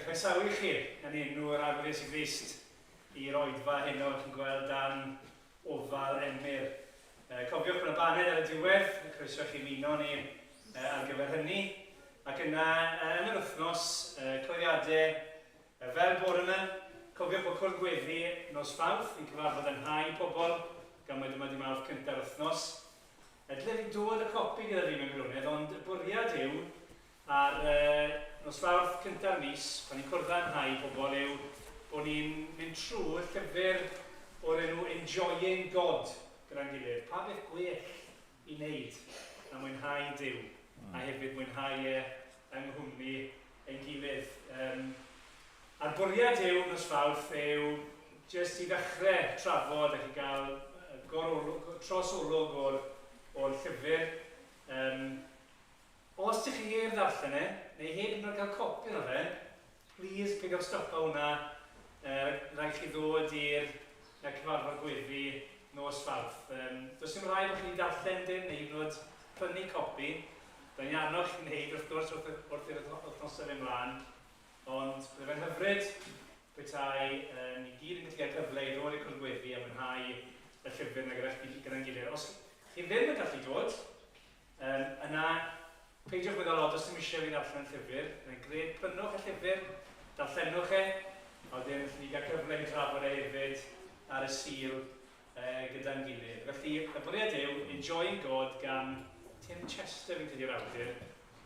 Croesawu chi yn enw'r Arglwyddes i Grist i'r oedfa heno chi'n gweld dan ofal Emyr. Cofiwch bod y baned ar y diwedd, croeso chi ymuno ni ar gyfer hynny. Ac yna, yn yr wythnos, clyddiadau fel bore yma, cofiwch bod cwrdd gweddi nos Fawrth, ni'n cyfarfod yn hau pobl, gan mae dyma di Mawrth cyntaf wythnos. Dyle fi dod y copi gyda fi mewn gwirionedd, ond y bwriad yw ar nos Fawrth cyntaf mis, pan ni'n cwrdd yn hau pobl, yw bod ni'n mynd trwy'r llyfr o'r enw Enjoying God gyda'n gilydd. Pa beth gwell i wneud na mwynhau Duw, a hefyd mwynhau yng nghwmni ein gilydd. A'r bwriad yw nos Fawrth yw jyst i ddechrau trafod ac i gael trosolwg o'r llyfr. Os ydych chi i'r ddarllen neu heb yn cael copi o fe, please peidiwch stopa hwnna. Rhaid chi ddod i'r cyfarfod gweddi nos Fawrth. Does dim rhaid bod chi'n darllen dyn neu hyd prynu copi. Da ni'n arnoch chi'n neud wrth gwrs wrth i'r wythnosau fe mlaen. Ond bydd fe'n hyfryd bwytai ni gyd yn gallu cael cyfle i ddod i'r cwrdd gweddi a mwynhau y llyfr na gyda'n gilydd. Os chi ddim yn gallu dod, yna peidiwch meddwl lot os ddim eisiau fi ddarllen y llyfr. Mae'n gred, prynwch y llyfr, darllenwch a wedyn ni gael cyfle i trafod hefyd ar y Sul gyda'n gilydd. Felly, y bwriad yw Enjoying God gan Tim Chester fi'n tydi'r awdur.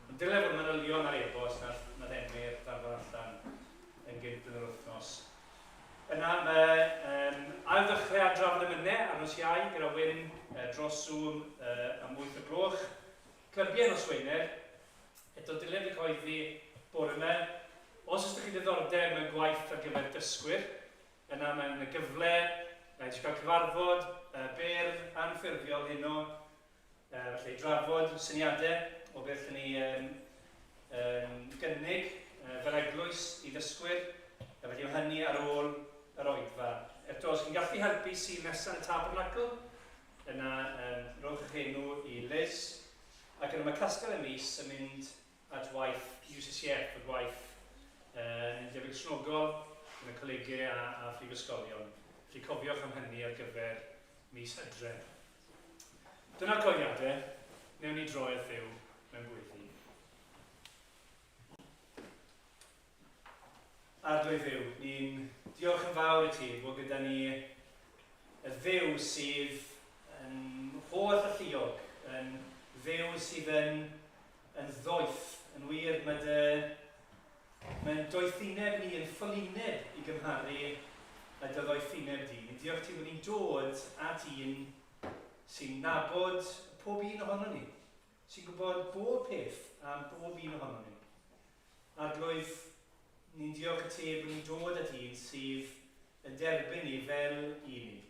Ond dyle fod manylion ar e-bost na'r Emyr darfod allan yn gynt yn yr wythnos. Yna mae ail ddechrau ar drafod ymynau ar nos Iau gyda Wyn dros Zoom am 8 o gloch. Clybiau nos Wener, eto dyle fi coeddi bore yma. Os ydych chi diddordeb mewn gwaith ar gyfer dysgwyr, yna mae'n gyfle rhaid i gael cyfarfod byr anffurfiol heno, felly drafod syniadau o beth ni gynnig fel eglwys i ddysgwyr, felly mae hynny ar ôl yr oedfa. Eto, os chi'n gallu helpu sy'n nesaf yn y Tabernacl, yna rhowch eich enw i Liz, ac yna mae Castel y Mis yn mynd at waith UCCF, y gwaith yn debyg snogol yn y colegau a phrifysgolion. Felly cofiwch am hynny ar gyfer mis Hydref. Dyna'r coediadau, newn ni droi'r Dduw mewn gweddi. Arglwydd Dduw, ni'n diolch yn fawr i ti bod gyda ni y Dduw sydd yn holl a lluog, yn Dduw sydd yn ddoeth, yn wir, mae'n doethineb ni yn ffylineb i gymharu y ddoethineb di. Ni'n diolch ti bod ni'n dod at un sy'n nabod pob un ohono ni, sy'n gwybod bob peth am bob un ohono ni. Arglwydd, ni'n diolch i ti bod ni'n dod at un sydd yn derbyn ni fel un ni.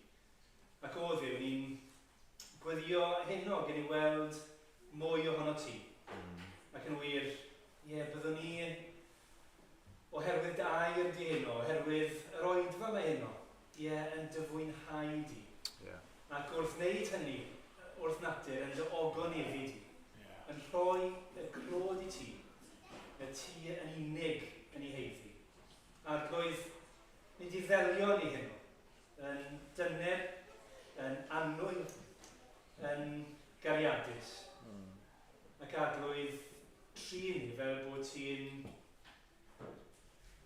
Ac o Dduw, ni'n gweddio heno gen i weld mwy ohono ti. Ac yn wir, byddwn ni oherwydd dy air di heno, oherwydd yr oedfa mae heno, yn dyfwynhau di. Ac wrth wneud hynny, wrth natur, yn dy ogonefu di, yn rhoi y glod i ti, y ti yn unig yn ei heiddi. Arglwydd, ni di ddelio ni heno, yn dyner, yn annwyl, yn gariadus. Ac arglwydd, tri ni fel bod ti'n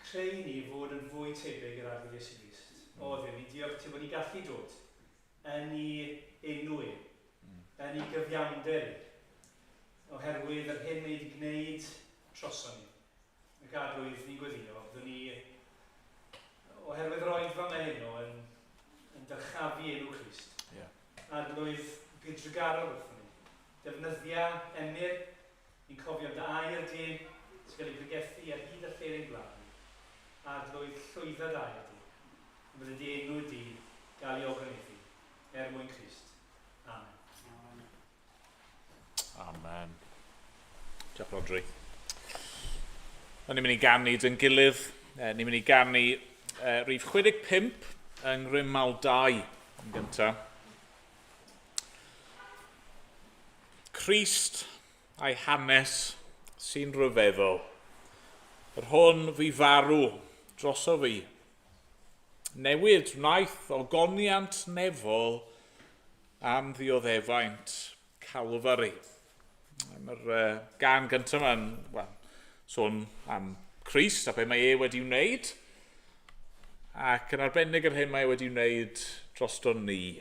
creu ni fod yn fwy tebyg i'r Arglwydd Iesu Grist. O Dduw, ni diolch ti bod ni gallu dod yn ei enw i, yn ei gyfiawnder i, oherwydd yr hyn mae wedi gwneud troson ni. Ac arglwydd ni'n gweddio, byddwn ni, oherwydd yr oedfa mae heno, yn dyrchafu enw Christ. Arglwydd gydrygaro wrthyn ni. Defnyddia Emyr, ni'n cofio dy air di, sy'n cael ei bregethu ar hyd a lle'r ein gwlad ni. Arglwydd llwydda dy air di. Bydd y enw di gael ei ogoneithu, mwyn Christ. Amen. Amen. Diolch Rodri. Ni'n mynd i ganu dyn gilydd. Ni'n mynd i ganu rhif 65 yng Nghrymmal 2 yn gyntaf. Crist a'i hanes sy'n rhyfeddol. yr hwn fi farw droso fi. Newid wnaeth ogoniant nefol am ddioddefaint Calvary. Mae'r gan gyntaf yma'n sôn am Crist a be mae e wedi wneud, ac yn arbennig yr hyn mae e wedi wneud drosto ni,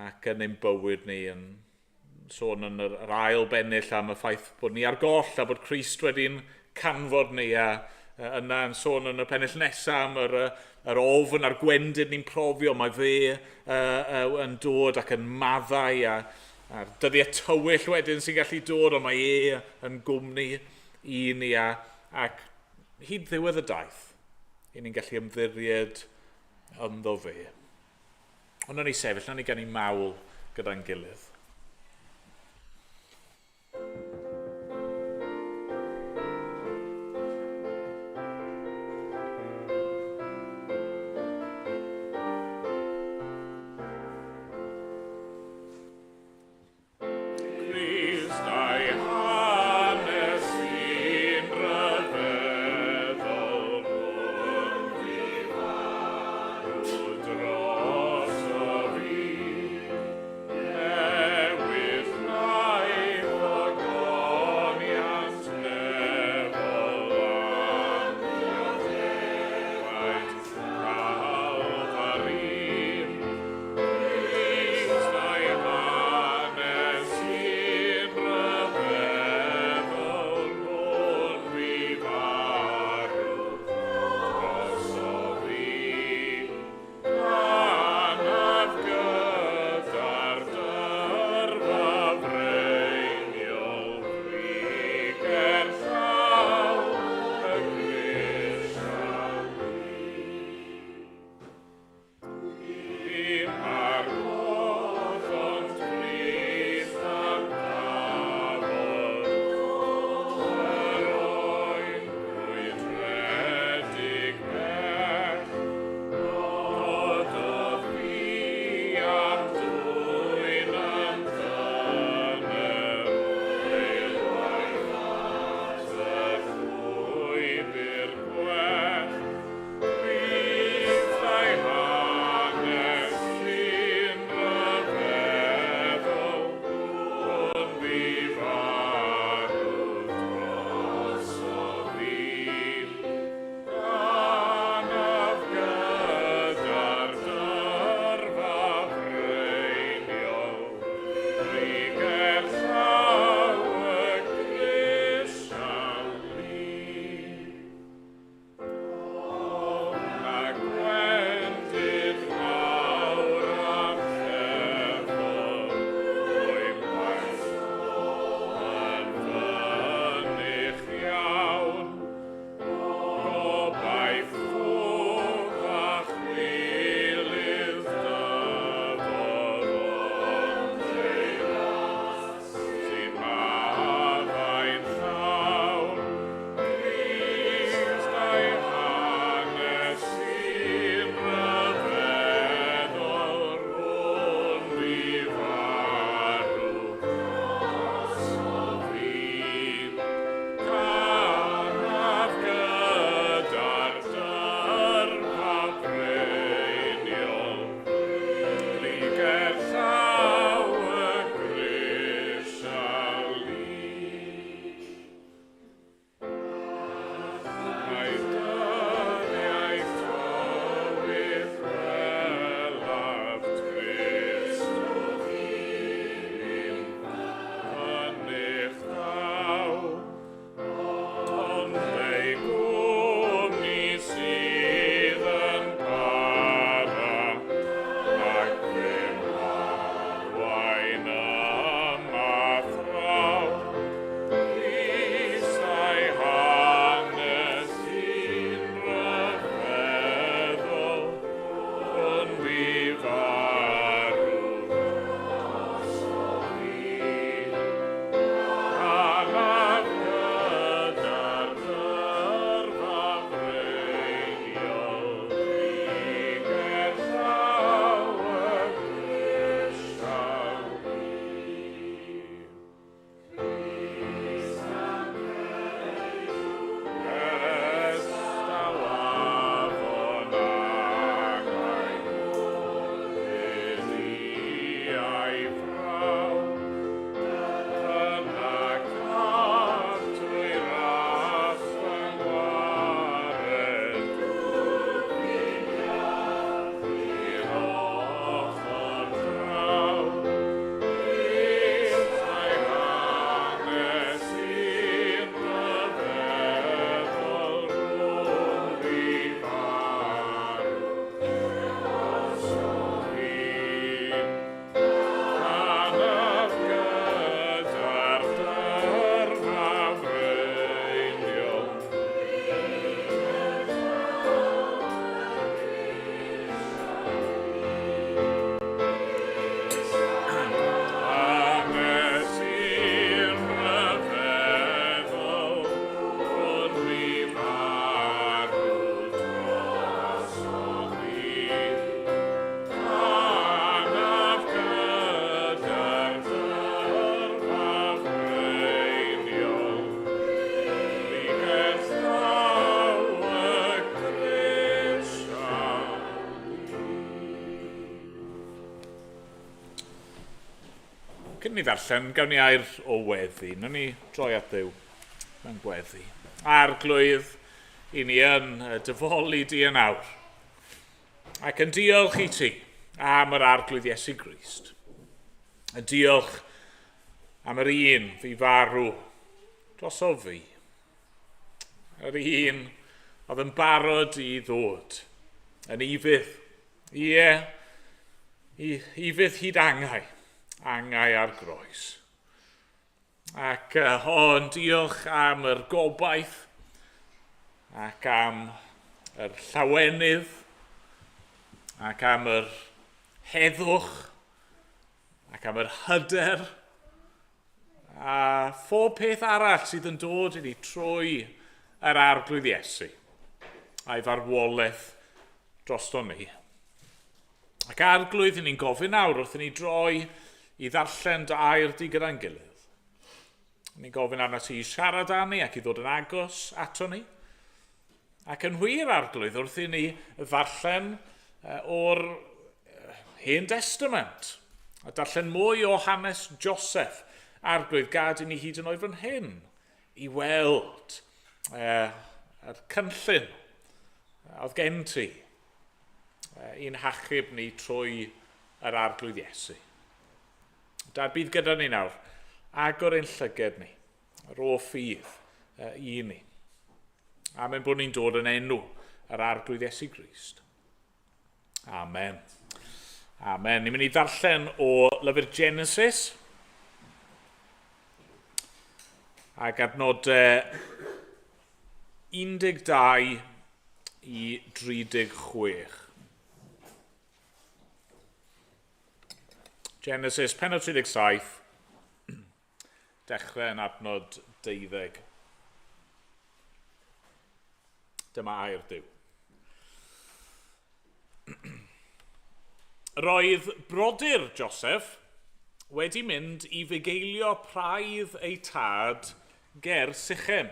ac yn ein bywyd ni, yn sôn yn yr ail bennill am y ffaith bod ni ar goll a bod Crist wedi'n canfod ni, a yna yn sôn yn y pennill nesaf am yr ofn a'r gwendid ni'n profio, mae fe yn dod ac yn maddau, a'r dyddiau tywyll wedyn sy'n gallu dod, ond mae e yn gwmni i ni, ac hyd ddiwedd y daith, i ni'n gallu ymddiried ynddo fe. Ond na ni sefyll, na ni gan i mawl gyda'n gilydd. Cyn ni ddarllen, gawn ni air o weddi. Nawn ni droi at Dduw mewn gweddi. Arglwydd i ni yn dyfoli di yn awr. Ac yn diolch i ti am yr arglwydd Iesu Grist. Yn diolch am yr un fi farw dros o fi. Yr un oedd yn barod i ddod yn ifydd. Ie, ifydd hyd angau ar groes. Ac yn diolch am yr gobaith ac am yr llawenydd ac am yr heddwch ac am yr hyder a phob peth arall sydd yn dod i ni trwy yr arglwydd Iesu a'i farwolaeth drosto ni. Ac arglwydd ni'n gofyn nawr wrth i ni droi i ddarllen dy air di gyda'n gilydd. Ni'n gofyn arno ti i siarad â ni ac i ddod yn agos ato ni. Ac yn wir arglwydd wrth i ni ddarllen o'r Hen Testament. A darllen mwy o hanes Joseph, arglwydd gad i ni hyd yn oed fan hyn i weld yr cynllun oedd gen ti i'n hachub ni trwy yr arglwydd Iesu. Dad, bydd gyda ni nawr agor ein llyged ni, yr o ffydd i ni. Amen bod ni'n dod yn enw yr arglwydd Iesu Grist. Amen. Amen. Ni'n mynd i ddarllen o lyfr Genesis ac adnod 12 i 36. Genesis, pennod 37, dechrau yn adnod 12. Dyma air Duw. Roedd brodyr Joseph wedi mynd i fugeilio praidd ei tad ger Sychem.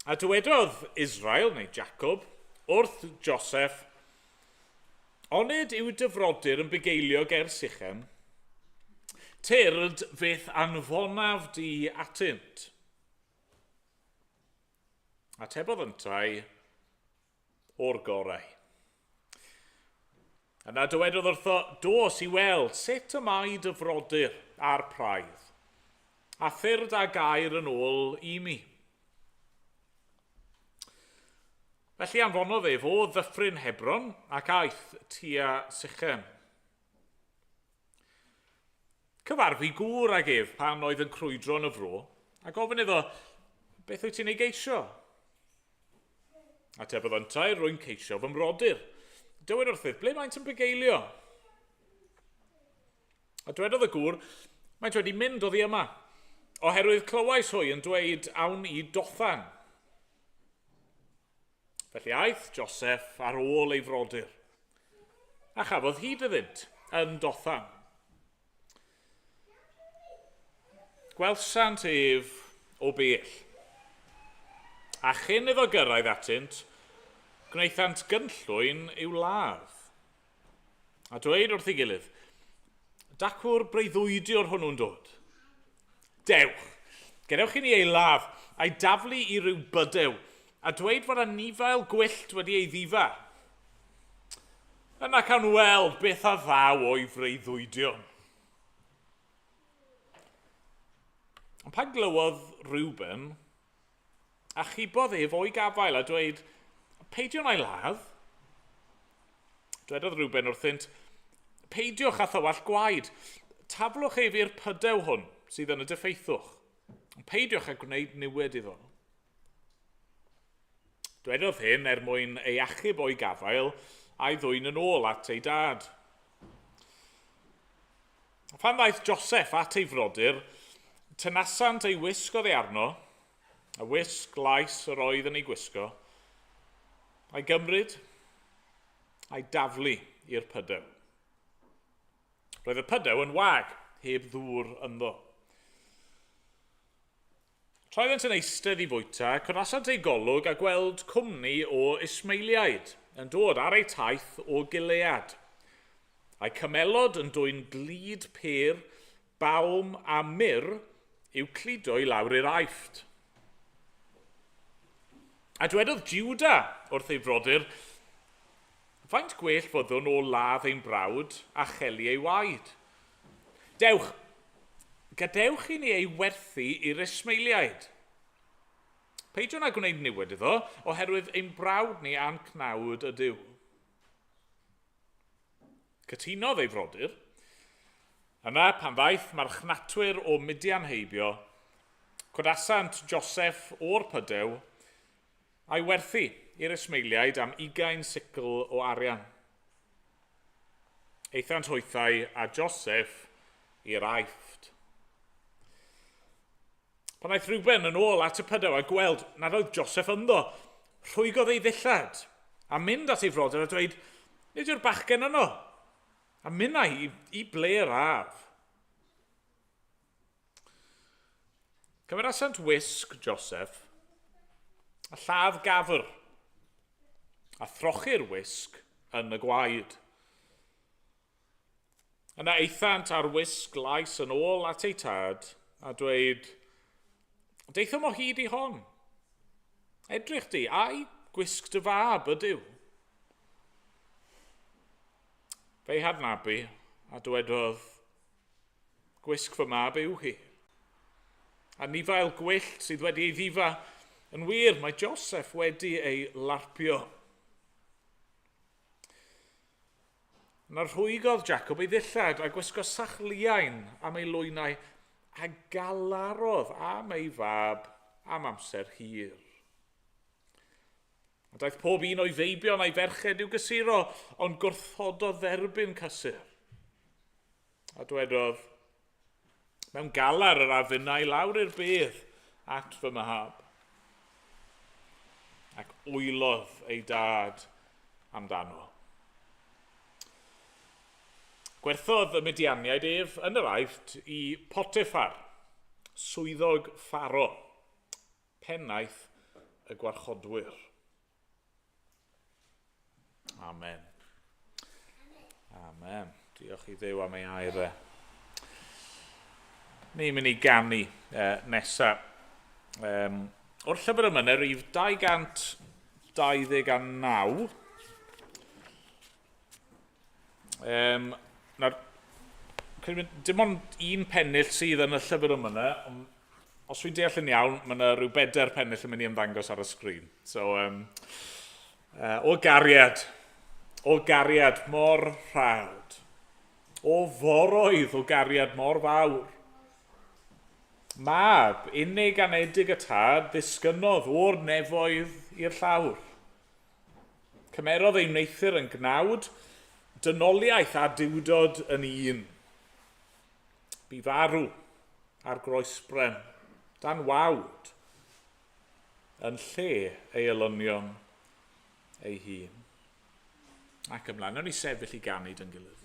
A dywedodd Israel, neu Jacob, wrth Joseph, onid yw dyfrodyr yn bugeilio ger Sychem, tyrd fydd anfonaf di atynt. Atebodd yntai o'r gorau. Yna dywedodd wrtho, dos i weld sut y mae dyfrodyr a'r praidd, a thyrd a gair yn ôl i mi. Felly anfonodd fo ddyffryn Hebron ac aeth tua Sychem. Cyfarfu gŵr ag ef pan oedd yn crwydro yn y fro, a gofyn iddo, beth wyt ti'n ei geisio? Atebodd yntai, rwy'n ceisio fy mrodyr. Dywed wrthydd, ble maent yn bugeilio? A dywedodd y gŵr, maent wedi mynd oddi yma, oherwydd clywais hwy yn dweud awn i Dothan. Felly aeth Joseph ar ôl ei frodyr, a chafodd hyd iddynt yn Dothan. Gwelsant ef o bell, a chyn iddo gyrraedd atynt, gwnaethant gynllwyn i'w ladd. A dweud wrth ei gilydd, dacwr breuddwydiwr hwnnw'n dod. Dewch, gadewch i ni ei ladd, a'i daflu i ryw bydew, a dweud fod anifail gwyllt wedi ei ddifa. Yna cawn weld beth a ddaw o'i freuddwydion. Ond pan glywodd Reuben, a chibodd ef o'i gafael a dweud, peidiw'n ei ladd. Dwedodd Reuben wrthynt, peidiwch a thywall gwaed, taflwch ef i'r pydew hwn sydd yn y dyffeithwch. Peidiwch a gwneud niwed iddo. Dwedodd hyn mwyn ei achub o'i gafael a'i ddwyn yn ôl at ei dad. Pan ddaeth Joseph at ei frodyr, tynasant ei wisg oedd ei arno, a wisg lais yr oedd yn ei gwisgo, a'i gymryd, a'i daflu i'r pydew. Roedd y pydew yn wag, heb ddŵr ynddo. Roeddent yn eistedd i fwyta, cwrasant ei golwg a gweld cwmni o Ismaeliaid yn dod ar ei taith o Gilead. a'i cymelod yn dwy'n glid pêr, balm a myr i'w cludo i lawr i'r aifft. A dwedodd Juda wrth ei frodyr, faint gwell fyddwn o ladd ein brawd a cheli ei waed. Dewch, gadewch i ni ei werthu i'r Ismaeliaid. Peidiwn â gwneud niwed iddo, oherwydd ein brawd ni a'n cnawd ydyw. Cytunodd ei frodyr. Yna pan ddaeth marchnatwyr o Midian heibio, cwdasant Joseph o'r Pydew, a'i werthu i'r Ismaeliaid am 20 sicl o arian. Eithant hwythau a Joseph i'r aifft. Pan aeth Reuben yn ôl at y Pydew a gweld nad oedd Joseph ynddo, rhwygodd ei ddillad a mynd at ei frodyr a dweud, nid yw'r bachgen yno, a mynd i ble'r af. Cymerasant wisg Joseph, a lladd gafr, a throchi'r wisg yn y gwaed. Yna eithant ar wisg lais yn ôl at ei tad, a dweud, deithom o hyd i hon. Edrych di, ai gwisg dy fab ydyw. Fe'i hadnabu, a dwedodd, gwisg fy mab yw hi. A nifael gwyllt sydd wedi ei ddifa, yn wir, mae Joseph wedi ei larpio. Yna rhwygodd Jacob ei ddillad a gwisgo sachliain am ei lwynau a galarodd am ei fab am amser hir. A daeth pob un o'i feibion a'i ferched i'w gysuro, ond gwrthododd dderbyn cysur. A dwedodd, mewn galar yr afinnau lawr i'r bedd at fy mab. Ac wylodd ei dad amdano. Gwerthodd y Midianiaid ef yn yr aifft i Potiffar, swyddog Pharo, pennaeth y gwarchodwyr. Amen. Amen. Diolch i Dduw am ei air. Ni'n mynd i ganu nesaf. O'r llyfr yma, rhif 229. Dim ond un pennill sydd yn y llyfr yma, os fi'n deall yn iawn, mae yna rhyw 4 pennill yn mynd i ymddangos ar y sgrin. So, o gariad mor rhawd, o foroedd o gariad mor fawr, mab unig anedig y tad ddisgynodd o'r nefoedd i'r llawr. Cymerodd ei wneithur yn gnawd, dynoliaeth a diwdod yn un. Bu farw ar groesbren, dan wawd, yn lle ei elynion ei hun. Ac ymlaen, nawr ni sefyll i ganu dyn gilydd.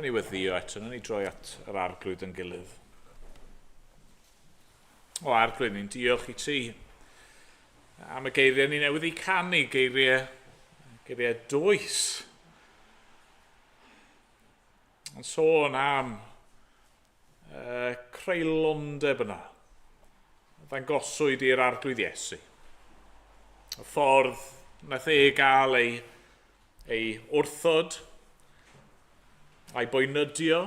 ni weddio eto, ni droi at yr arglwydd yn gilydd. O arglwydd, ni'n diolch i ti am y geiriau ni newydd i canu, geiriau dwys. Yn sôn am creulondeb yna, ddangoswyd i'r arglwydd Iesu. Y ffordd nath gael ei wrthod, a'i boenydio,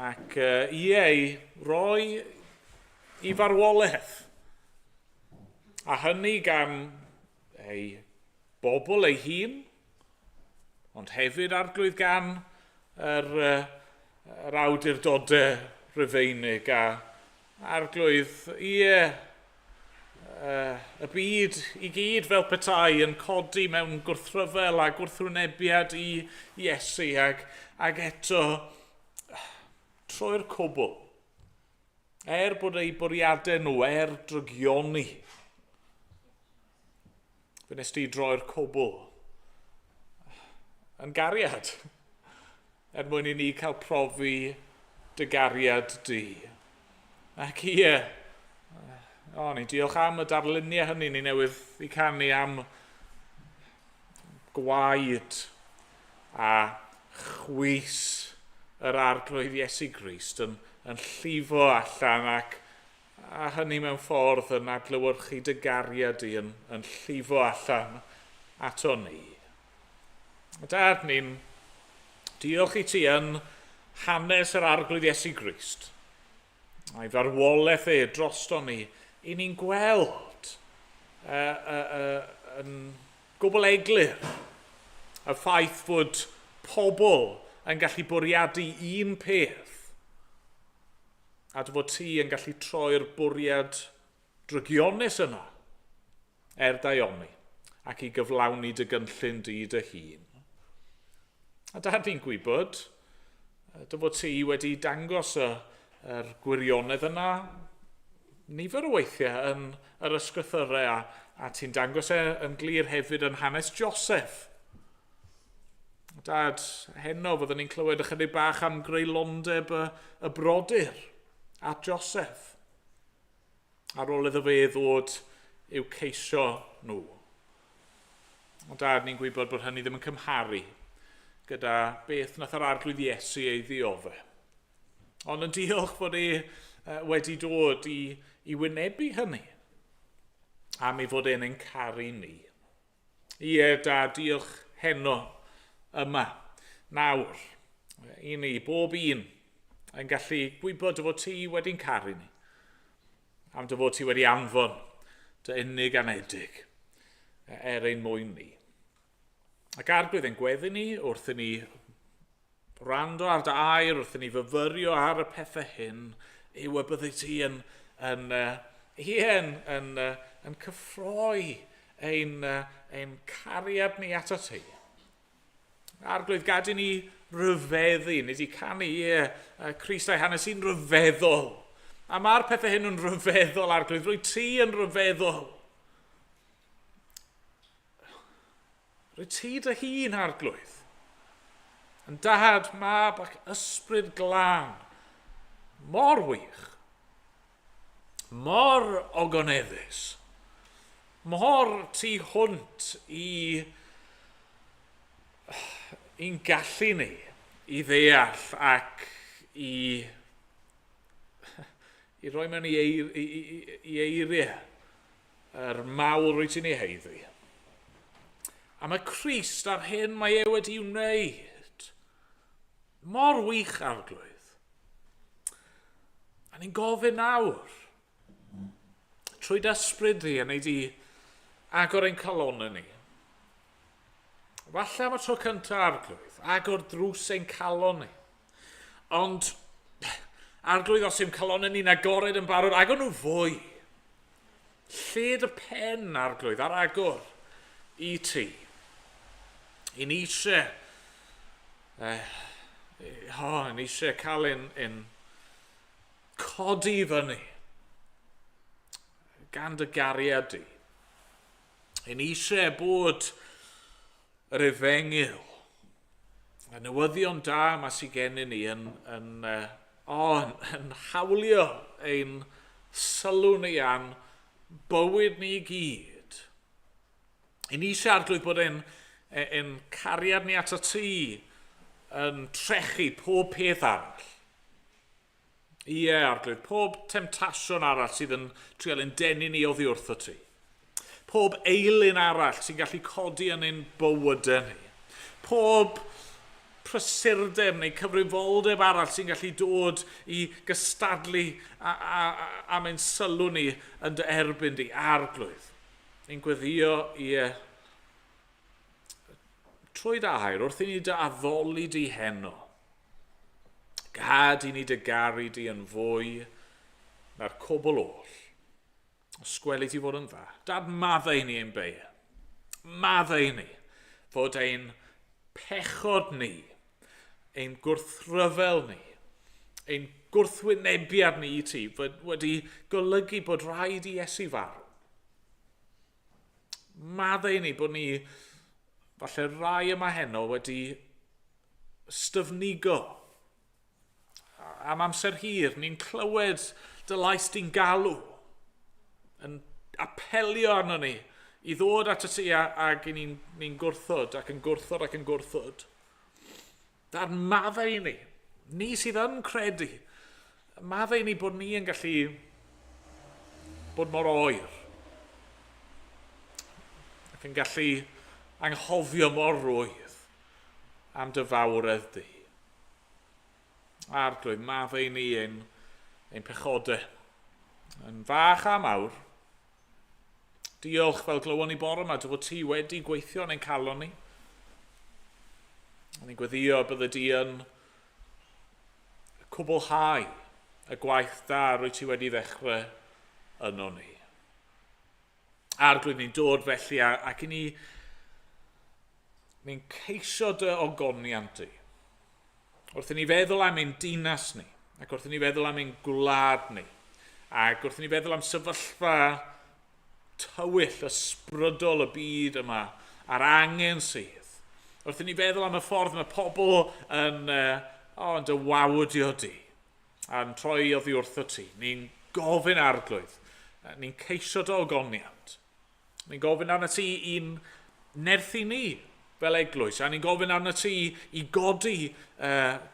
ac ei roi i farwolaeth. A hynny gan ei bobl ei hun, ond hefyd arglwydd gan yr awdurdodau Rhufeinig a arglwydd y byd i gyd fel petai yn codi mewn gwrthryfel a gwrthwynebiad i Iesu ac eto troi'r cwbl. Bod ei bwriadau nhw, drygioni. Fe nes ti droi'r cwbl yn gariad. Mwyn i ni cael profi dy gariad di. Ac ni'n diolch am y darluniau hynny ni newydd i canu am gwaed a chwys yr arglwydd Iesu Grist yn llifo allan a hynny mewn ffordd yn adlewyrchu dy gariad di yn llifo allan ato ni. Dad, ni'n diolch i ti yn hanes yr arglwydd Iesu Grist. A'i farwolaeth drosto ni, i ni'n gweld yn gwbl eglur y ffaith fod pobl yn gallu bwriadu un peth a fod ti yn gallu troi'r bwriad drygionus yna daioni ac i gyflawni dy gynllun di dy hun. A dad, ni'n gwybod dy fod ti wedi dangos yr gwirionedd yna nifer o weithiau yn yr ysgrythurau a ti'n dangos yn glir hefyd yn hanes Joseph. Dad, heno fyddwn ni'n clywed ychydig bach am greulondeb y brodyr at Joseph. Ar ôl iddo fe ddod i'w ceisio nhw. Dad, ni'n gwybod bod hynny ddim yn cymharu gyda beth nath yr arglwydd Iesu ei ddiodde. Ond yn diolch fod wedi dod i wynebu hynny, am ei fod e'n caru ni. Dad, diolch heno yma, nawr, i ni, bob un, yn gallu gwybod dy fod ti wedi'n caru ni, am dy fod ti wedi anfon dy unig anedig, ein mwyn ni. Ac arglwydd ein gweddi ni wrth i ni rando ar dy air, wrth i ni fyfyrio ar y pethau hyn, yw y byddu ti yn cyffroi ein cariad ni ato ti. Arglwydd, gad i ni ryfeddu, nid i canu Crist a'i hanes i'n ryfeddol. A mae'r pethau hyn yn ryfeddol, arglwydd, rwy ti yn ryfeddol. Rwy ti dy hun, arglwydd. Yn dad, mab ac ysbryd glân, mor wych, mor ogoneddus, mor tu hwnt i'n gallu ni i ddeall ac i roi mewn i eiriau yr mawr wyt ti'n ei heiddi. A mae Crist ar hyn mae wedi wneud mor wych, arglwydd. A ni'n gofyn nawr, trwy dysbryd ni, yn ei di agor ein calonau ni. Falle am y tro cyntaf, arglwydd, agor drws ein calon ni. Ond, arglwydd, os yw'n calonau ni'n agored yn barod, agor nhw fwy. Lled y pen, arglwydd, ar agor i ti. I ni eisiau ni eisiau cael ein codi fyny gan dy gariad di. Ni eisiau bod yr efengyl y newyddion da yma sydd gennym ni yn hawlio ein sylw ni am bywyd ni i gyd. I ni siarglwydd bod ein cariad ni at y tŷ yn trechu pob peth arall. Ie, arglwydd, pob temtasiwn arall sydd yn trial yn denu ni oddi wrth y tŷ. Pob eilyn arall sy'n gallu codi yn ein bywydau ni. Pob prysurdeb neu cyfrifoldeb arall sy'n gallu dod i gystadlu am ein sylw ni yn dy erbyn di, arglwydd. Ni'n gweddio i trwy dy air wrth i ni dy addoli di heno. Gad i ni dy garu di yn fwy na'r cwbl oll. Sgweli ti fod yn dda. Dad, maddau ni ein beia. Maddau ni fod ein pechod ni, ein gwrthryfel ni, ein gwrthwynebiad ni i ti wedi golygu bod rhaid i Iesu farw. Maddau ni bod ni, falle rai yma heno, wedi styfnigo. Am amser hir, ni'n clywed dy lais di'n galw, yn apelio arno ni i ddod at y ti ac ni'n gwrthod ac yn gwrthod ac yn gwrthod. Da'r maddau ni sydd yn credu, maddau ni bod ni yn gallu bod mor oer, ac yn gallu anghofio mor rwydd am dy fawredd di. Arglwydd, maddau ni ein pechodau, yn fach a mawr. Diolch fel glywon ni bore yma, dy fod ti wedi gweithio yn ein calon ni. Ni'n gweddio bydde di yn cwblhau y gwaith da rwy ti wedi ddechrau yno ni. Arglwydd, ni'n dod felly ac i ni'n ceisio dy ogoniant di. Wrth i ni feddwl am ein dinas ni, ac wrth i ni feddwl am ein gwlad ni, ac wrth i ni feddwl am sefyllfa tywyll, ysbrydol y byd yma, a'r angen sydd. Wrth i ni feddwl am y ffordd mae pobl yn dy wawdio di, a'n troi oddi wrth y ti. Ni'n gofyn arglwydd, ni'n ceisio dy ogoniant. Ni'n gofyn arno ti i'n nerthu ni fel eglwys, a ni'n gofyn arno ti i godi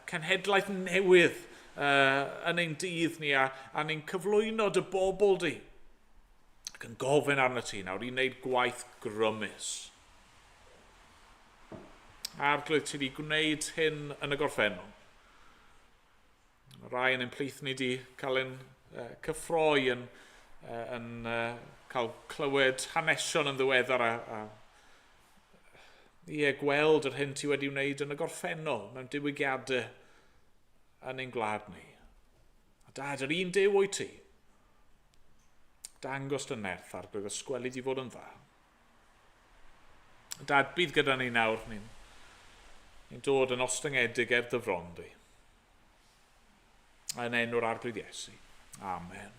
cenhedlaeth newydd yn ein dydd ni, a ni'n cyflwyno dy bobl di. Ac yn gofyn arno ti nawr i wneud gwaith grymus. Arglwydd, ti wedi gwneud hyn yn y gorffennol. Rai yn ein plith ni wedi cael ein cyffroi yn cael clywed hanesion yn ddiweddar a gweld yr hyn ti wedi wneud yn y gorffennol mewn diwygiadau yn ein gwlad ni. A Dad, yr un dew o'i ti. Dangos dy nerth arglwydd, ysgweli di fod yn dda. Dad, bydd gyda ni nawr, ni'n dod yn ostyngedig er dyfron di. Yn enw'r arglwydd Iesu. Amen.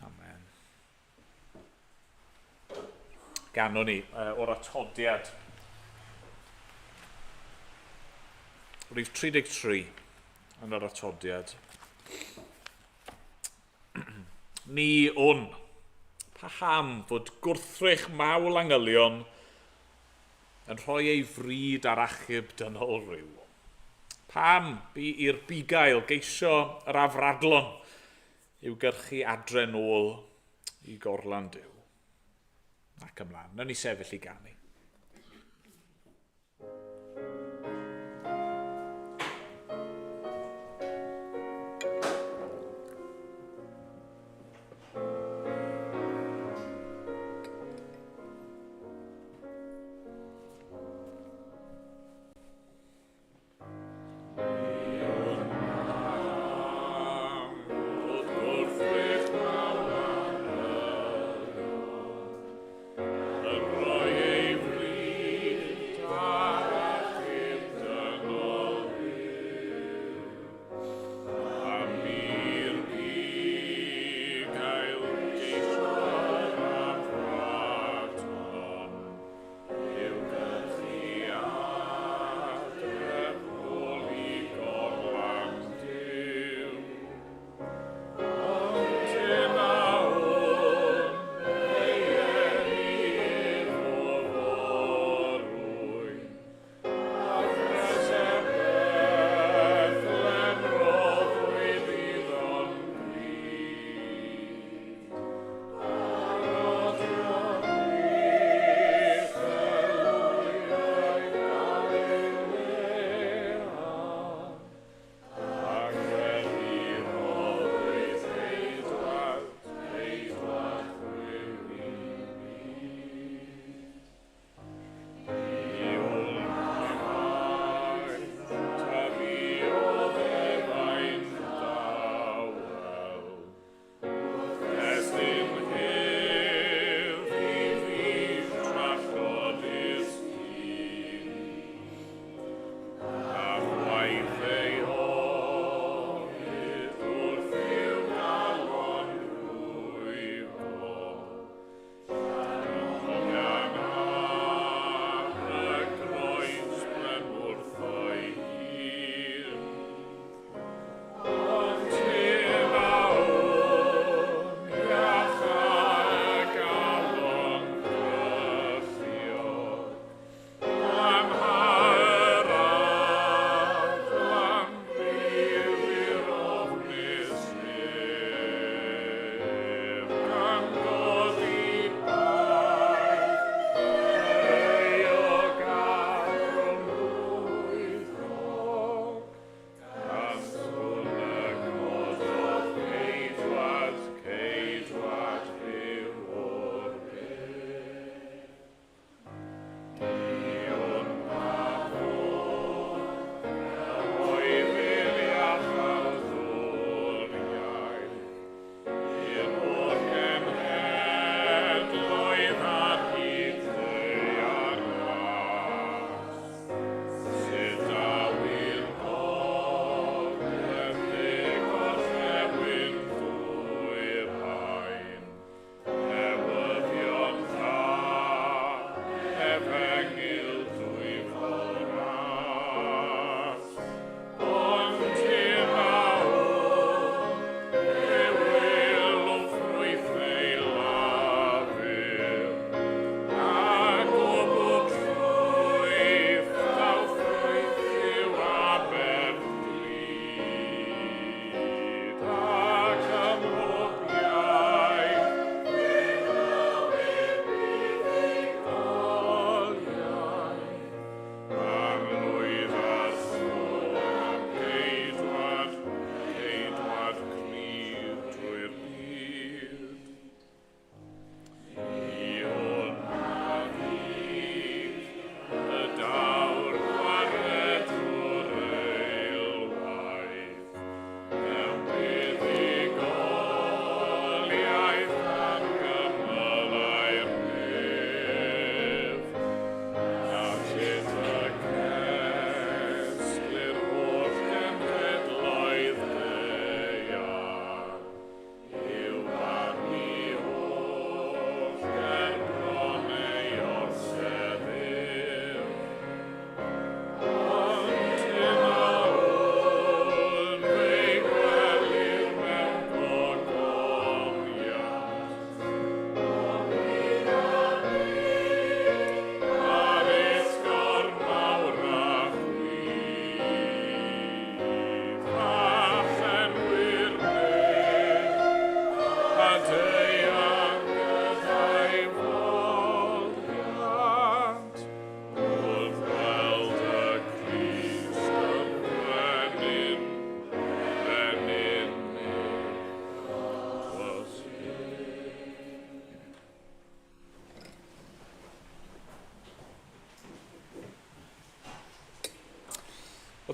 Amen. Ganon ni o'r atodiad. Rhif 33 yn yr atodiad. Ni o'n paham fod gwrthrych mawl angylion yn rhoi ei fryd ar achub dynol rhyw. Pam bu i'r bugail geisio yr afradlon i'w gyrchu adre nôl i gorlan Duw. Ac ymlaen, nawn ni sefyll i ganu. Rhoi ei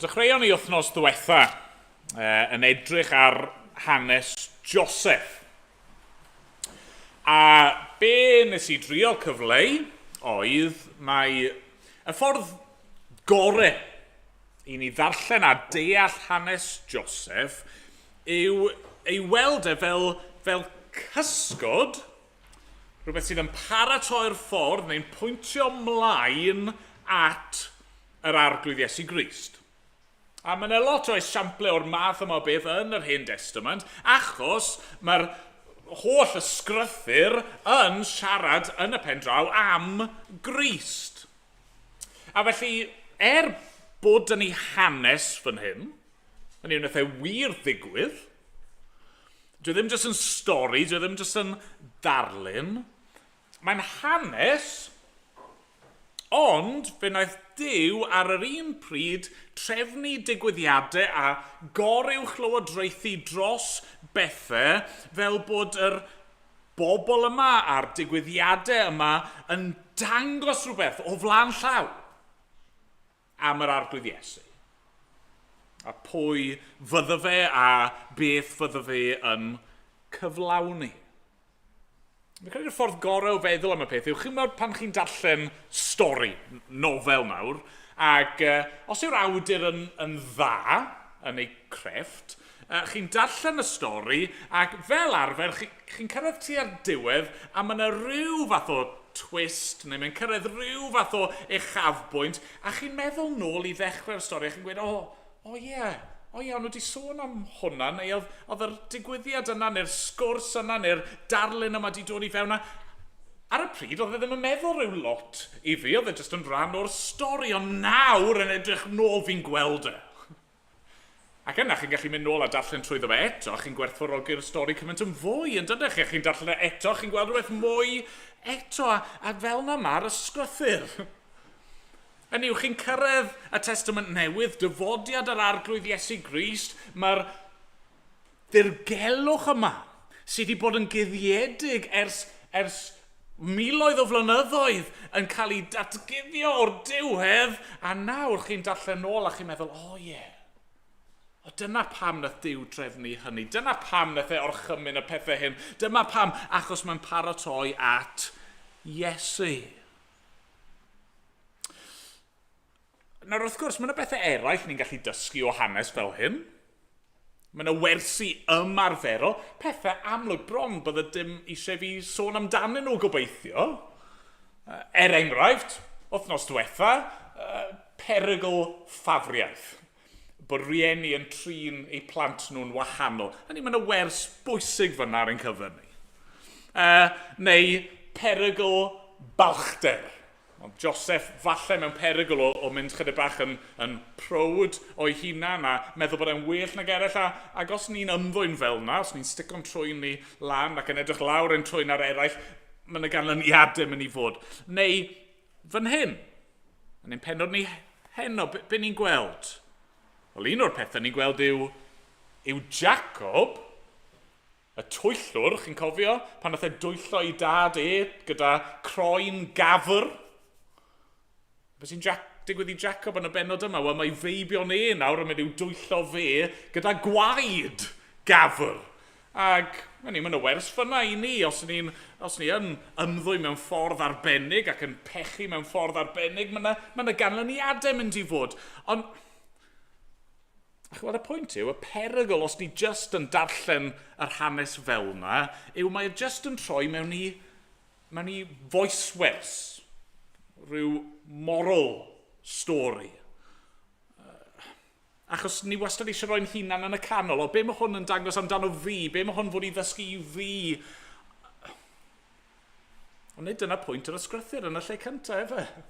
O dechreuon ni wythnos ddiwetha yn edrych ar hanes Joseph. A be nes i drio cyfleu oedd mai y ffordd gorau i ni ddarllen a deall hanes Joseph yw ei weld fel cysgod, rhywbeth sydd yn paratoi'r ffordd neu'n pwyntio ymlaen at yr arglwydd Iesu Grist. A mae yna lot o esiamplau o'r math yma o beth yn yr Hen Testament, achos mae'r holl ysgrythyr yn siarad yn y pen draw am Grist. A felly, bod yn ei hanes fan hyn, hynny yw, wnaeth e wir ddigwydd, dwi ddim jyst yn stori, dwi ddim jyst yn darlun, mae'n hanes, ond fe wnaeth Duw ar yr un pryd trefnu digwyddiadau a goruwch lywodraethu dros bethau fel bod yr bobl yma a'r digwyddiadau yma yn dangos rhywbeth o flaen llaw am yr arglwydd Iesu. A pwy fydda fe a beth fydda fe yn cyflawni. Fi'n credu'r ffordd gorau o feddwl am y peth yw, chi'n meddwl pan chi'n darllen stori, nofel nawr, ac os yw'r awdur yn dda yn ei crefft, chi'n darllen y stori, ac fel arfer, chi'n cyrraedd tua'r diwedd, a mae yna rhyw fath o twist, neu mae'n cyrraedd rhyw fath o uchafbwynt, a chi'n meddwl nôl i ddechrau'r stori, a chi'n gweud, o ie, nhw wedi sôn am hwnna, neu oedd yr digwyddiad yna, neu'r sgwrs yna, neu'r darlun yma wedi dod i fewn. Ar y pryd, oedd e ddim yn meddwl rhyw lot i fi, oedd e jyst yn rhan o'r stori, ond nawr yn edrych nôl fi'n gweld e. Ac yna, chi'n gallu mynd nôl a darllen trwyddo fe eto, chi'n gwerthfawrogi'r stori cymaint yn fwy, yn dydych chi? Chi'n darllen e eto, chi'n gweld rhywbeth mwy eto, a fel na ma'r ysgrythyr. Hynny yw, chi'n cyrraedd y Testament Newydd, dyfodiad yr arglwydd Iesu Grist, mae'r ddirgelwch yma sydd wedi bod yn guddiedig ers miloedd o flynyddoedd yn cael ei datguddio o'r diwedd, a nawr chi'n darllen ôl a chi'n meddwl, dyna pam nath Duw trefnu hynny, dyna pam nath e orchymyn y pethau hyn, dyma pam achos mae'n paratoi at Iesu. Nawr, wrth gwrs, mae yna bethau eraill ni'n gallu dysgu o hanes fel hyn. Mae yna wersi ymarferol, pethau amlwg bron bydde dim eisiau fi sôn amdanyn nhw gobeithio. Enghraifft, wythnos diwetha, perygl ffafriaeth. Bod rieni yn trin eu plant nhw'n wahanol. Hynny, mae yna wers bwysig fyna ar ein cyfer ni. Neu perygl balchder. Joseph falle mewn perygl o mynd chydig bach yn prowd o'i hunan a meddwl bod e'n well nag eraill, ac os ni'n ymddwyn fel yna, os ni'n stico'n trwy'n ni lan ac yn edrych lawr yn trwy'n ar eraill, mae'n ganlyniadau mynd i fod. Neu, fan hyn, yn ein penod ni heno, be ni'n gweld? Wel, un o'r pethau ni'n gweld yw Jacob, y twyllwr, chi'n cofio, pan nath e dwyllo i dad gyda croen gafr. Be sy'n digwydd i Jacob yn y benod yma? Wel, mae feibio'n nawr yn mynd i'w dwyllo fe gyda gwaed gafr. Ac mae yna wers fyna i ni, os ni yn ymddwy mewn ffordd arbennig ac yn pechu mewn ffordd arbennig, mae yna ganlyniadau mynd i fod. Ond, y pwynt yw, y perygl, os ni just yn darllen yr hanes fel yna, yw mae just yn troi mewn i voice wers, rhyw moral story. Achos ni wastad eisiau roi'n hunan yn y canol, o be mae hwn yn dangos amdano fi, be mae hwn fod i ddysgu i fi. Ond nid dyna pwynt yr ysgrythyr yn y lle cyntaf, efe.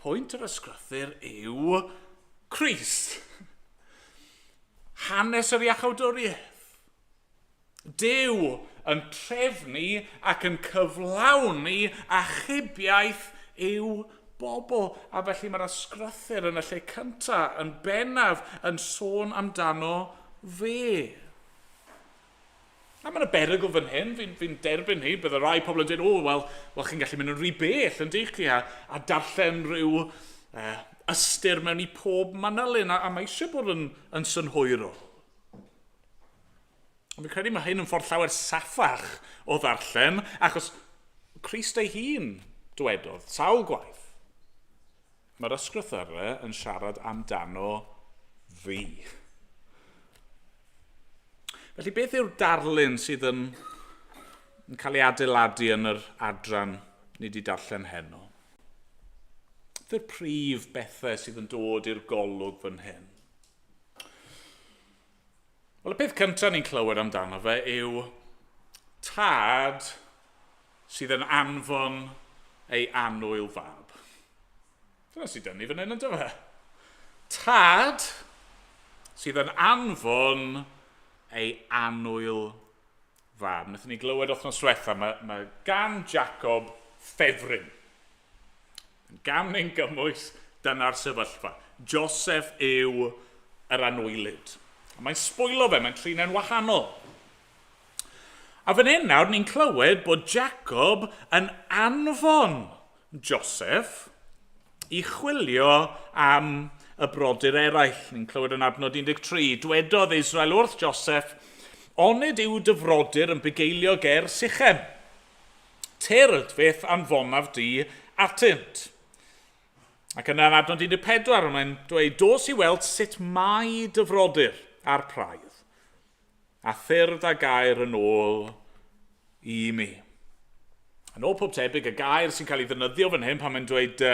Pwynt yr ysgrythyr yw Crist. Hanes yr iachawdwriaeth. Duw yn trefnu ac yn cyflawni achubiaeth i'w bobl. A felly mae'r ysgrythyr yn y lle cyntaf, yn bennaf, yn sôn amdano fe. A mae'n y berygl fan hyn, fi'n derbyn hi, bydd y rai pobl yn dweud, wel, chi'n gallu mynd yn rhy bell yn dych chi, a darllen rhyw ystyr mewn I pob manylun, a mae eisiau bod yn synhwyrol. Ond fi'n credu mae hyn yn ffordd llawer saffach o ddarllen, achos Crist ei hun dwedodd, sawl gwaith. Mae'r ysgrythurau yn siarad amdano fi. Felly beth yw'r darlun sydd yn cael ei adeiladu yn yr adran ni wedi darllen heno? Beth yw'r prif bethau sydd yn dod i'r golwg fan hyn? Wel, y peth cyntaf ni'n clywed amdano fe yw tad sydd yn anfon ei annwyl fab. Dyna sydd dynnu fan hyn yn dyfa. Tad sydd yn anfon ei annwyl fab. Wnaethon ni glywed wythnos diwetha, mae gan Jacob ffefryn. Gan ni'n gymwys, dyna'r sefyllfa. Joseph yw yr annwylyd. Mae'n sbwylo fe, mae'n trin e'n wahanol. A fan hyn nawr, ni'n clywed bod Jacob yn anfon Joseph I chwilio am y brodyr eraill. Ni'n clywed yn adnod 13. Dwedodd Israel wrth Joseph, onid yw dyfrodyr yn bugeilio ger Sychem. Tyrd feth anfonaf di atynt. Ac yna yn adnod 14, mae'n dweud, dos I weld sut mae dyfrodyr a'r praidd, a thyrd a gair yn ôl I mi. Yn ôl pob tebyg, y gair sy'n cael ei ddefnyddio fan hyn pan mae'n dweud,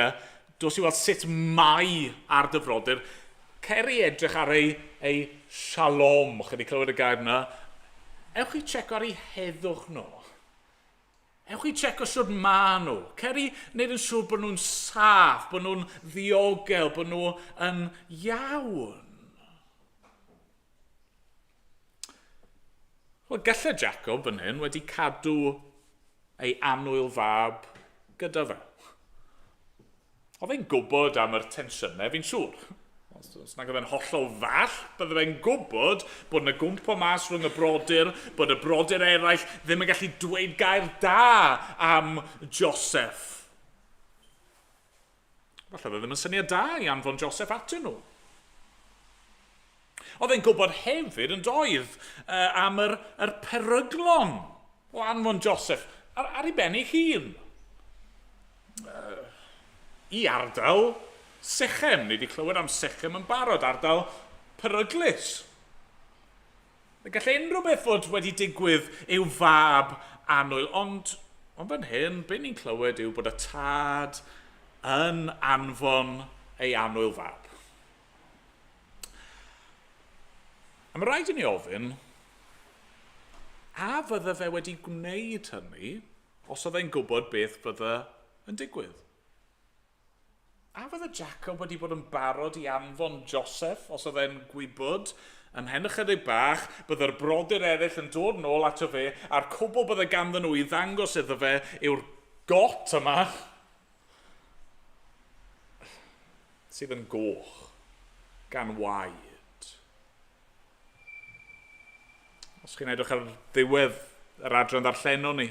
dos I weld sut mae ar dyfrodyr, cer I edrych ar ei shalom, chi wedi clywed y gair yna, ewch I checo ar ei heddwch nhw. Ewch I checo siwr ma nhw. Cer I wneud yn siŵr bod nhw'n saff, bod nhw'n ddiogel, bod nhw yn iawn. Wel, gallai Jacob yn hyn wedi cadw ei annwyl fab gyda fe. Oedd e'n gwybod am yr tensiynau, fi'n siŵr. Os nag oedd e'n hollol fall, bydde fe'n gwybod bod yna gwmpo mas rhwng y brodyr, bod y brodyr eraill ddim yn gallu dweud gair da am Joseph. Falle ddim yn syniad da I anfon Joseph atyn nhw. Oedd e'n gwybod hefyd yn doedd am yr peryglon o anfon Joseph ar ei ben ei hun. I ardal Sychem. Ni wedi clywed am Sychem yn barod, ardal peryglus. Gallai unrhyw beth fod wedi digwydd i'w fab annwyl, ond fan hyn, be ni'n clywed yw bod y tad yn anfon ei annwyl fab. A mae rhaid I ni ofyn, a fydde fe wedi gwneud hynny os oedd e'n gwybod beth fydde yn digwydd? A fydde Jacob wedi bod yn barod I anfon Joseph os oedd e'n gwybod ymhen ychydig bach bydde'r brodyr eraill yn dod nôl ato fe a'r cwbl bydde ganddyn nhw I ddangos iddo fe yw'r got yma sydd yn goch gan waed. Os chi'n edrych ar ddiwedd yr adran ddarllenon ni.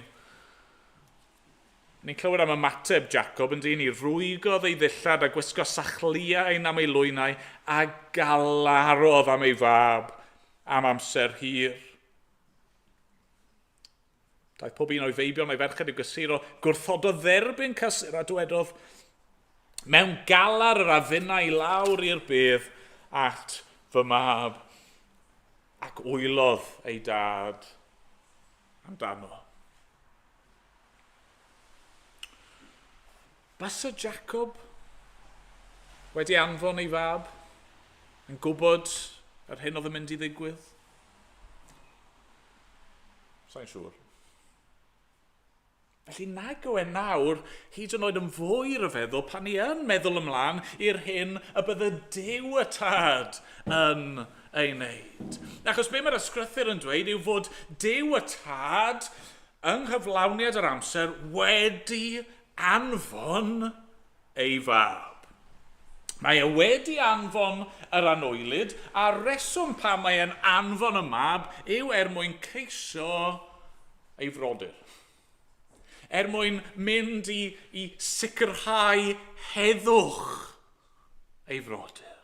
Ni'n clywed am ymateb Jacob yn dyn I rwygodd ei ddillad a gwisgo sachliau am ei lwynau a galarodd am ei fab am amser hir. Daeth pob un o'i feibion a'i ferched I gysuro gwrthododd dderbyn cysur a dwedodd mewn galar yr addunau I lawr i'r bedd at fy mab ac wylodd ei dad amdano. Bysa Jacob wedi anfon ei fab yn gwybod yr hyn oedd yn mynd I ddigwydd? Sa'n siŵr. Felly nag yw e nawr hyd yn oed yn fwy ryfeddol pan ni yn meddwl ymlaen i'r hyn y bydde Duw y tad yn ei wneud. Achos be mae'r ysgrythur yn dweud yw fod Duw y tad yng nghyflawniad yr amser wedi anfon ei fab. Mae e wedi anfon yr annwylyd a reswm pa mae e'n anfon y mab yw mwyn ceisio ei frodyr. Mwyn mynd I sicrhau heddwch ei frodyr.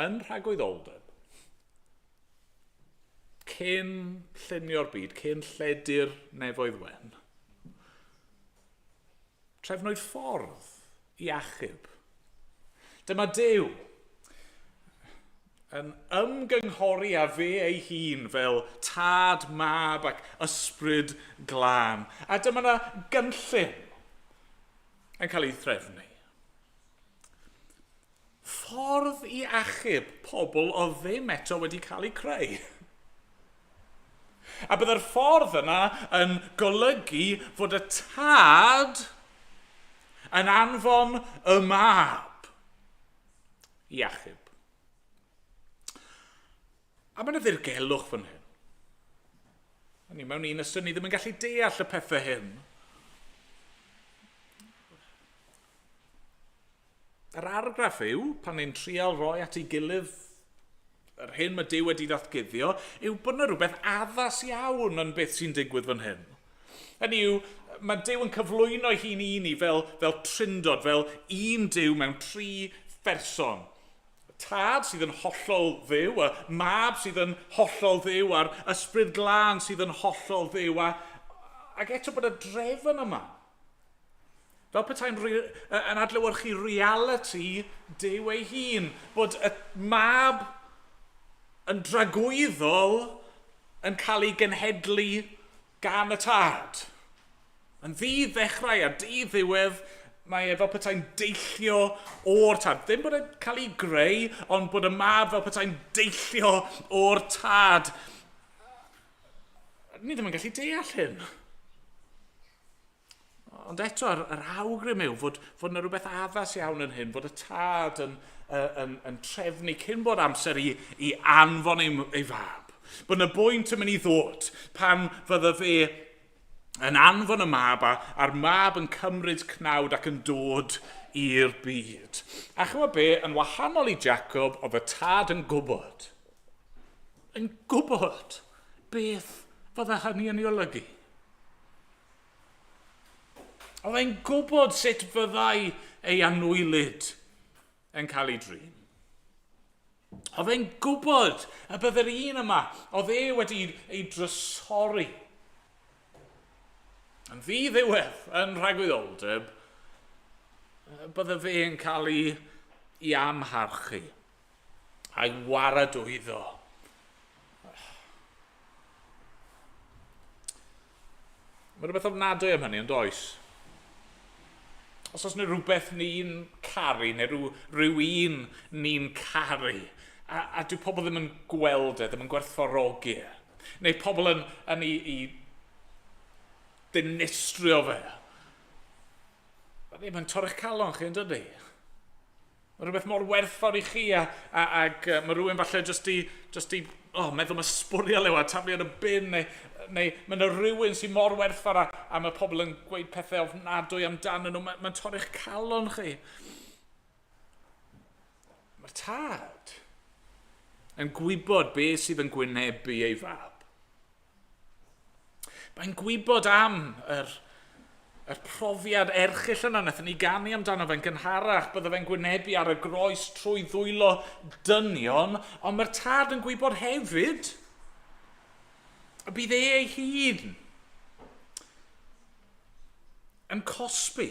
Yn rhagwyddoldeb, cyn llunio'r byd, cyn lledu'r nefoedd wen, trefnwyd ffordd i achub. Dyma Duw yn ymgynghori a fe ei hun fel tad, mab ac ysbryd glân. A dyma yna gynllun yn cael ei threfnu. Ffordd i achub pobl o ddim eto wedi cael ei creu. A byddai'r ffordd yna yn golygu fod y tad yn anfon y mab i achub. A mae'n ddirgelwch fan hyn. Hynny, mewn un ystod ni ddim yn gallu deall y pethau hyn. Yr argraff yw, pan ni'n trial roi at ei gilydd yr hyn mae Duw wedi ddatguddio, yw bod yna rhywbeth addas iawn yn beth sy'n digwydd fan hyn. Hynny yw, mae Duw yn cyflwyno ei hun i ni fel trindod, fel un Duw mewn 3 pherson. Tad sydd yn hollol dduw, y mab sydd yn hollol dduw, a'r ysbryd glân sydd yn hollol dduw, ac eto bod y drefn yma, fel petai'n yn adlewyrchu reality Duw ei hun, bod y mab yn dragwyddol yn cael ei genhedlu gan y tad. Yn ddi-ddechrau a di-ddiwedd, mae e fel petai'n deillio o'r tad. Ddim bod e'n cael ei greu, ond bod y mab fel petai'n deillio o'r tad. Ni ddim yn gallu deall hyn. Ond eto, yr awgrym yw fod yna rhywbeth addas iawn yn hyn, bod y tad yn trefnu cyn bod amser i anfon ei fab. Bod yna bwynt yn mynd i ddod pan fydda fe yn anfon y mab a'r mab yn cymryd cnawd ac yn dod i'r byd. A chyma be, yn wahanol i Jacob, oedd y tad yn gwybod. Yn gwybod beth fydda hynny yn ei olygu. Oedd e'n gwybod sut fyddai ei anwylyd yn cael ei drin. Oedd e'n gwybod y byddai'r un yma, oedd e wedi ei drysori. Yn ddi-ddiwedd yn rhagwyddoldeb, bydda fe yn cael ei amharchu a'i waradwyddo. Mae rhywbeth ofnadwy am hynny, yn does? Os oes yna rhywbeth ni'n caru, neu rhyw un ni'n caru, a dyw pobl ddim yn gweld e, ddim yn gwerthfawrogi e, neu pobl yn ei dinistrio fe. Mae ddim yn torri'ch calon chi, yn dydy? Mae rhywbeth mor werthfawr i chi, ac mae rhywun falle jyst i meddwl mae sbwriel yw a taflu yn y bin, neu mae yna rhywun sy'n mor werthfawr a mae pobl yn gweud pethau ofnadwy amdano nhw, mae'n torri'ch calon chi. Mae'r tad yn gwybod beth sydd yn gwynebu ei fab. Mae'n gwybod am yr profiad erchyll yna wnaethon ni ganu amdano fe'n gynharach, bydde fe'n gwynebu ar y groes trwy ddwylo dynion, ond mae'r tad yn gwybod hefyd y bydd ei hun yn cosbi.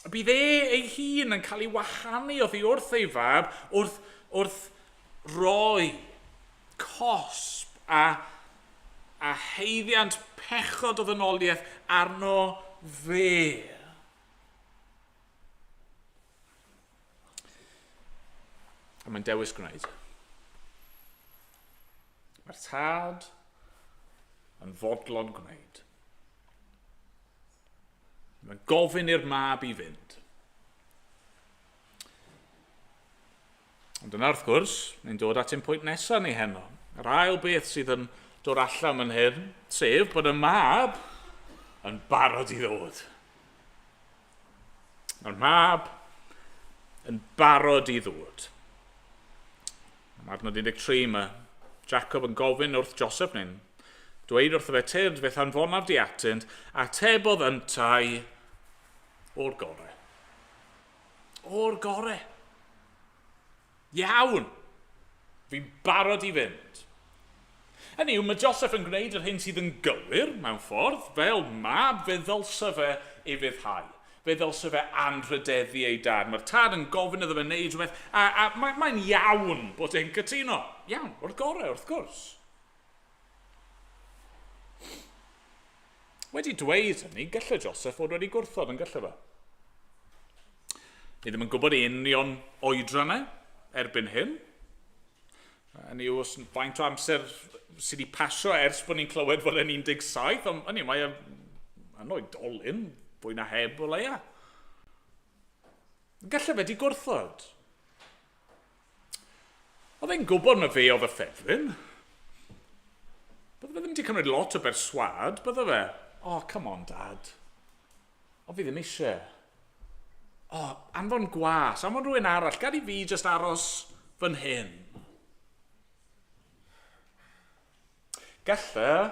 Y bydd ei hun yn cael ei wahanu oddi wrth ei fab, wrth roi cosb a heiddiant pechod o ddynoliaeth arno fe. A mae'n dewis gwneud. Mae'r tad yn fodlon gwneud. Mae'n gofyn i'r mab i fynd. Ond yna wrth gwrs, ni'n dod at ein pwynt nesaf ni heno. Yr ail beth sydd yn dod allan yn hyn, sef bod y mab yn barod i ddod. Mae'r mab yn barod i ddod. Yn adnod 13, mae Jacob yn gofyn wrth Joseph neu'n dweud wrtho fe tyrd beth anfonaf di atynt, a tebodd yntai o'r gore. O'r gore. Iawn. Fi'n barod i fynd. Hynny yw, mae Joseph yn gwneud yr hyn sydd yn gywir, mewn ffordd, fel mab fe ddylse fe ei fyddhau. Fe ddylse fe anrhydeddu ei dad. Mae'r tad yn gofyn iddo fe wneud rhywbeth, a mae'n iawn bod e'n cytuno. Iawn, o'r gore, wrth gwrs. Wedi dweud hynny, gallai Joseph fod wedi gwrthod yn gallai fe. Ni ddim yn gwybod union oedrannau erbyn hyn. Hynny yw, faint o amser sydd wedi pasio ers bod ni'n clywed fod e'n 17, ond hynny, mae'n oedolyn, fwy na heb o leia. Gallai fe wedi gwrthod. Oedd e'n gwybod na fe oedd y ffefryn. Bydde fe ddim wedi cymryd lot o berswad, bydde fe? Oh, come on, Dad. O, fi ddim eisiau. Oh, anfon gwas, anfon rhywun arall. Gad i fi just aros fan hyn. Gallai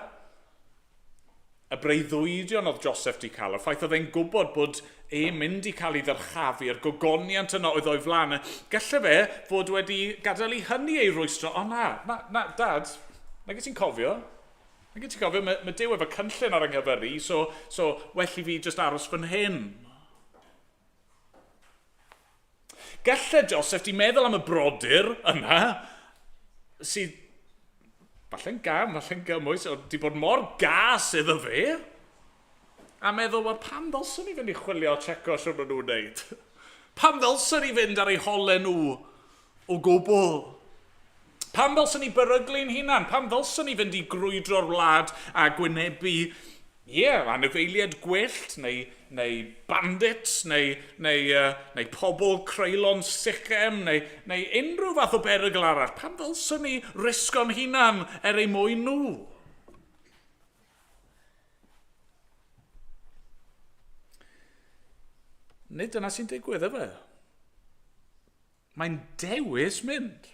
y breuddwydion oedd Joseph di cael, y ffaith oedd e'n gwybod bod e'n mynd i cael ei ddyrchafu, a'r gogoniant yno oedd o'i flan. Gallai fe fod wedi gadael i hynny ei rwystro. O na, Dad, na gyd ti'n cofio? Na gyd ti'n cofio, mae Duw efo cynllun ar ynghyfyru, so well i fi just aros fan hyn. Gallai Joseph di meddwl am y brodyr yna, sydd falle'n gymwys, di bod mor gas iddo fe, a meddwl, wel, pam ddylswn ni fynd i chwilio o checo sy'n nhw'n wneud? Pam ddylswn ni fynd ar eu holen nhw o gwbl? Pam ddylswn ni beryglu'n hunan? Pam ddylswn ni fynd i grwydro'r wlad a gwynebu, anifeiliad gwyllt, neu bandits, neu pobl creulon sychem, neu unrhyw fath o berygl arall. Pam ddylswn ni risgo'n hunan ei mwyn nhw? Nid dyna sy'n digwydd efo. Mae'n dewis mynd.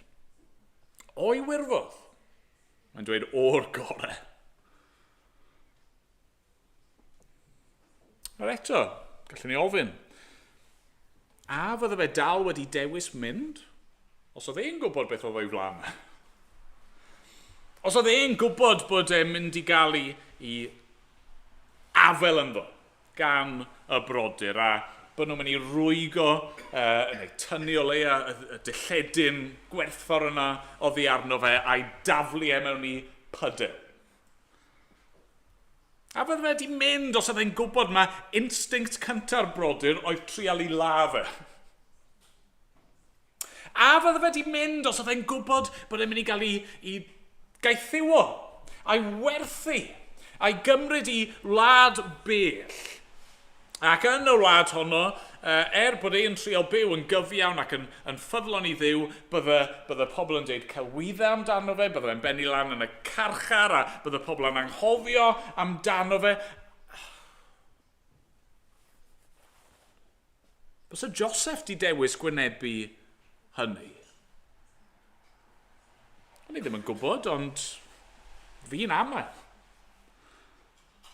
O'i wirfodd. Mae'n dweud o'r gore. Ar eto, gallwn ni ofyn. A fydde fe dal wedi dewis mynd? Os oedd e'n gwybod beth oedd o'i flan? Os oedd e'n gwybod bod e'n mynd i gael i afel ynddo gan y brodyr, a bod nhw'n mynd i rwygo neu tynnu o leia y dilledyn gwerthfawr yna oddi arno fe a'i daflu mewn i pydew. A fydde fe wedi mynd os oedd e'n gwybod mae instinct cynta'r brodyr oedd trial i lafe. A fydde fe wedi mynd os oedd e'n gwybod bod e'n mynd i gael i gaethiwo, a'i werthu, a'i gymryd i wlad bell. Ac yn y wlad honno, bod e'n trio byw yn gyfiawn ac yn ffyddlon i Dduw, bydde pobl yn dweud celwyddau amdano fe, bydde fe'n benni lan yn y carchar, a bydde pobl yn anghofio amdano fe. Bysa Joseph di dewis gwynebu hynny? O'n i ddim yn gwybod, ond fi'n amau.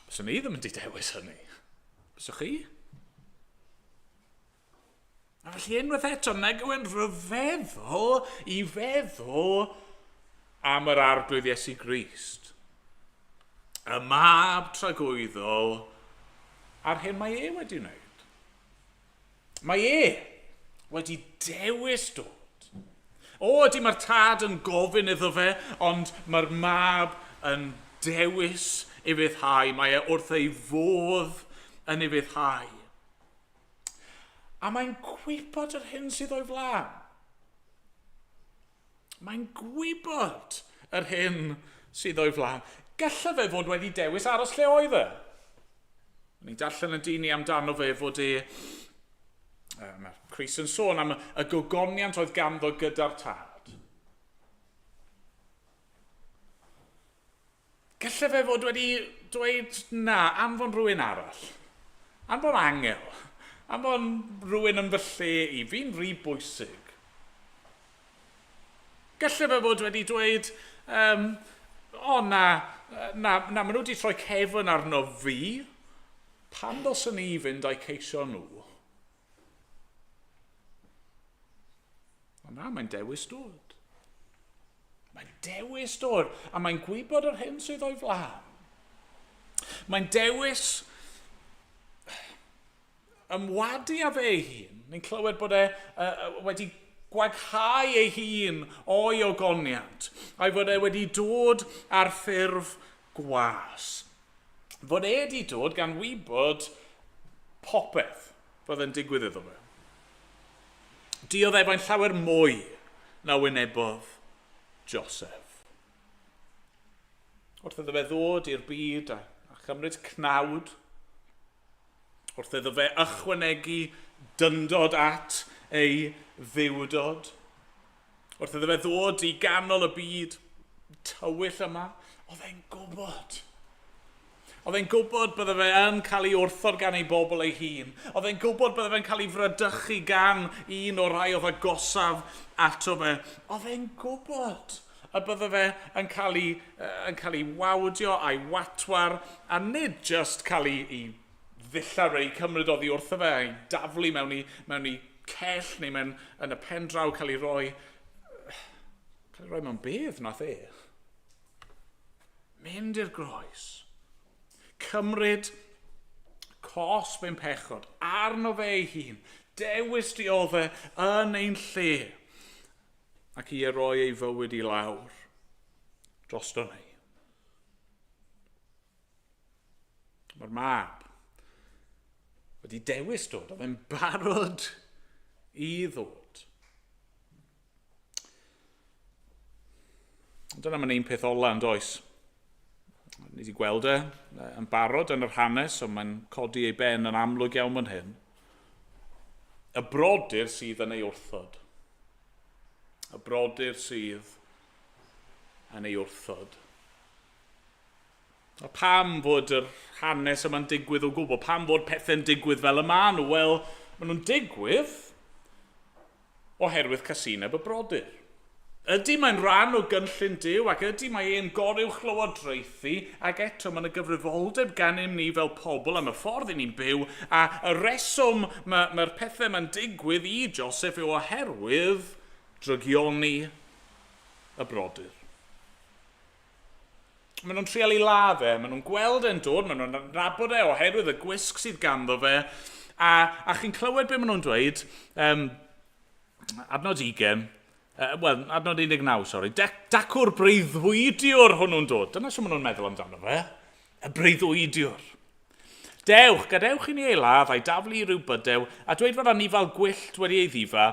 Bysa ni ddim yn di dewis hynny. Bysa chi? A felly unwaith eto, nag yw'n rhyfeddol i feddwl am yr arglwydd Iesu Grist. Y mab tragwyddol a'r hyn mae wedi wneud. Mae wedi dewis dod. Ydy mae'r tad yn gofyn iddo fe, ond mae'r mab yn dewis i fyddhau. Mae wrth ei fodd yn ei fyddhau. A mae'n gwybod yr hyn sydd o'i flan. Mae'n gwybod yr hyn sydd o'i flan. Gallai fe fod wedi dewis aros lle oedd e. Ni'n darllen y dyn amdano fe fod mae Chris yn sôn am y gogoniant oedd ganddo gyda'r tad. Gallai fe fod wedi dweud na, anfon rhywun arall. Anfon angel. Anfon rhywun yn fy lle i. Fi'n rhy bwysig. Gallai fe fod wedi dweud, O, maen nhw wedi troi cefn arno fi. Pam ddylsyn ni fynd â'i ceisio nhw? O na, mae'n dewis dod. Mae'n dewis dod, a mae'n gwybod yr hyn sydd o'i flaen. Mae'n dewis ymwadu â fe ei hun. Ni'n clywed bod wedi gwaghau ei hun o'i ogoniant, a'i fod wedi dod ar ffurf gwas. Fod wedi dod gan wybod popeth fydd yn digwydd iddo fe. Diodd efo'n llawer mwy na wynebodd Joseph. Wrth iddo fe ddod i'r byd a chymryd cnawd, wrth iddo fe ychwanegu dyndod at ei ddiwdod, wrth iddo fe ddod i ganol y byd tywyll yma, oedd e'n gwybod. Oedd e'n gwybod bydde fe yn cael ei wrthod gan ei bobl ei hun. Oedd e'n gwybod bydde fe'n cael ei fradychu gan un o'r rai oedd agosaf ato fe. Oedd e'n gwybod a bydde fe yn cael ei wawdio a'i watwar, a nid just cael ei ddillar ei cymryd oddi wrtho fe, a'i daflu mewn i cell neu yn y pen draw cael ei roi mewn bedd nath e. Mynd i'r groes. Cymryd cosb ein pechod arno fe ei hun, dewis diodd e yn ein lle, ac i roi ei fywyd i lawr drosto ni. Mae'r mab wedi dewis dod, oedd e'n barod i ddod. Dyna mae'n un peth ola yn does. Ni wedi gweld yn barod yn yr hanes, ond mae'n codi ei ben yn amlwg iawn fan hyn. Y brodyr sydd yn ei wrthod. Y brodyr sydd yn ei wrthod. A pam fod yr hanes yma'n digwydd o gwbl? Pam fod pethau'n digwydd fel y maen nhw? Wel, maen nhw'n digwydd oherwydd casineb y brodyr. Ydy mae'n rhan o gynllun Duw, ac ydy mae e'n goruwch lywodraethu, ac eto mae'n y gyfrifoldeb gennym ni fel pobl am y ffordd i ni'n byw, a y reswm mae'r pethau mae'n digwydd i Joseph yw oherwydd drygioni y brodyr. Maen nhw'n trial i ladd maen nhw'n gweld e'n dod, maen nhw'n nabod oherwydd y gwisg sydd ganddo fe, a chi'n clywed be maen nhw'n dweud, adnod 20, adnod 19, sori. Dacwr breuddwydiwr hwnnw'n dod. Dyna sy'n maen nhw'n meddwl amdano fe. Y breuddwydiwr. Dewch, gadewch i ni ei ladd a'i daflu i ryw bydew, a dweud fod anifal gwyllt wedi ei ddifa,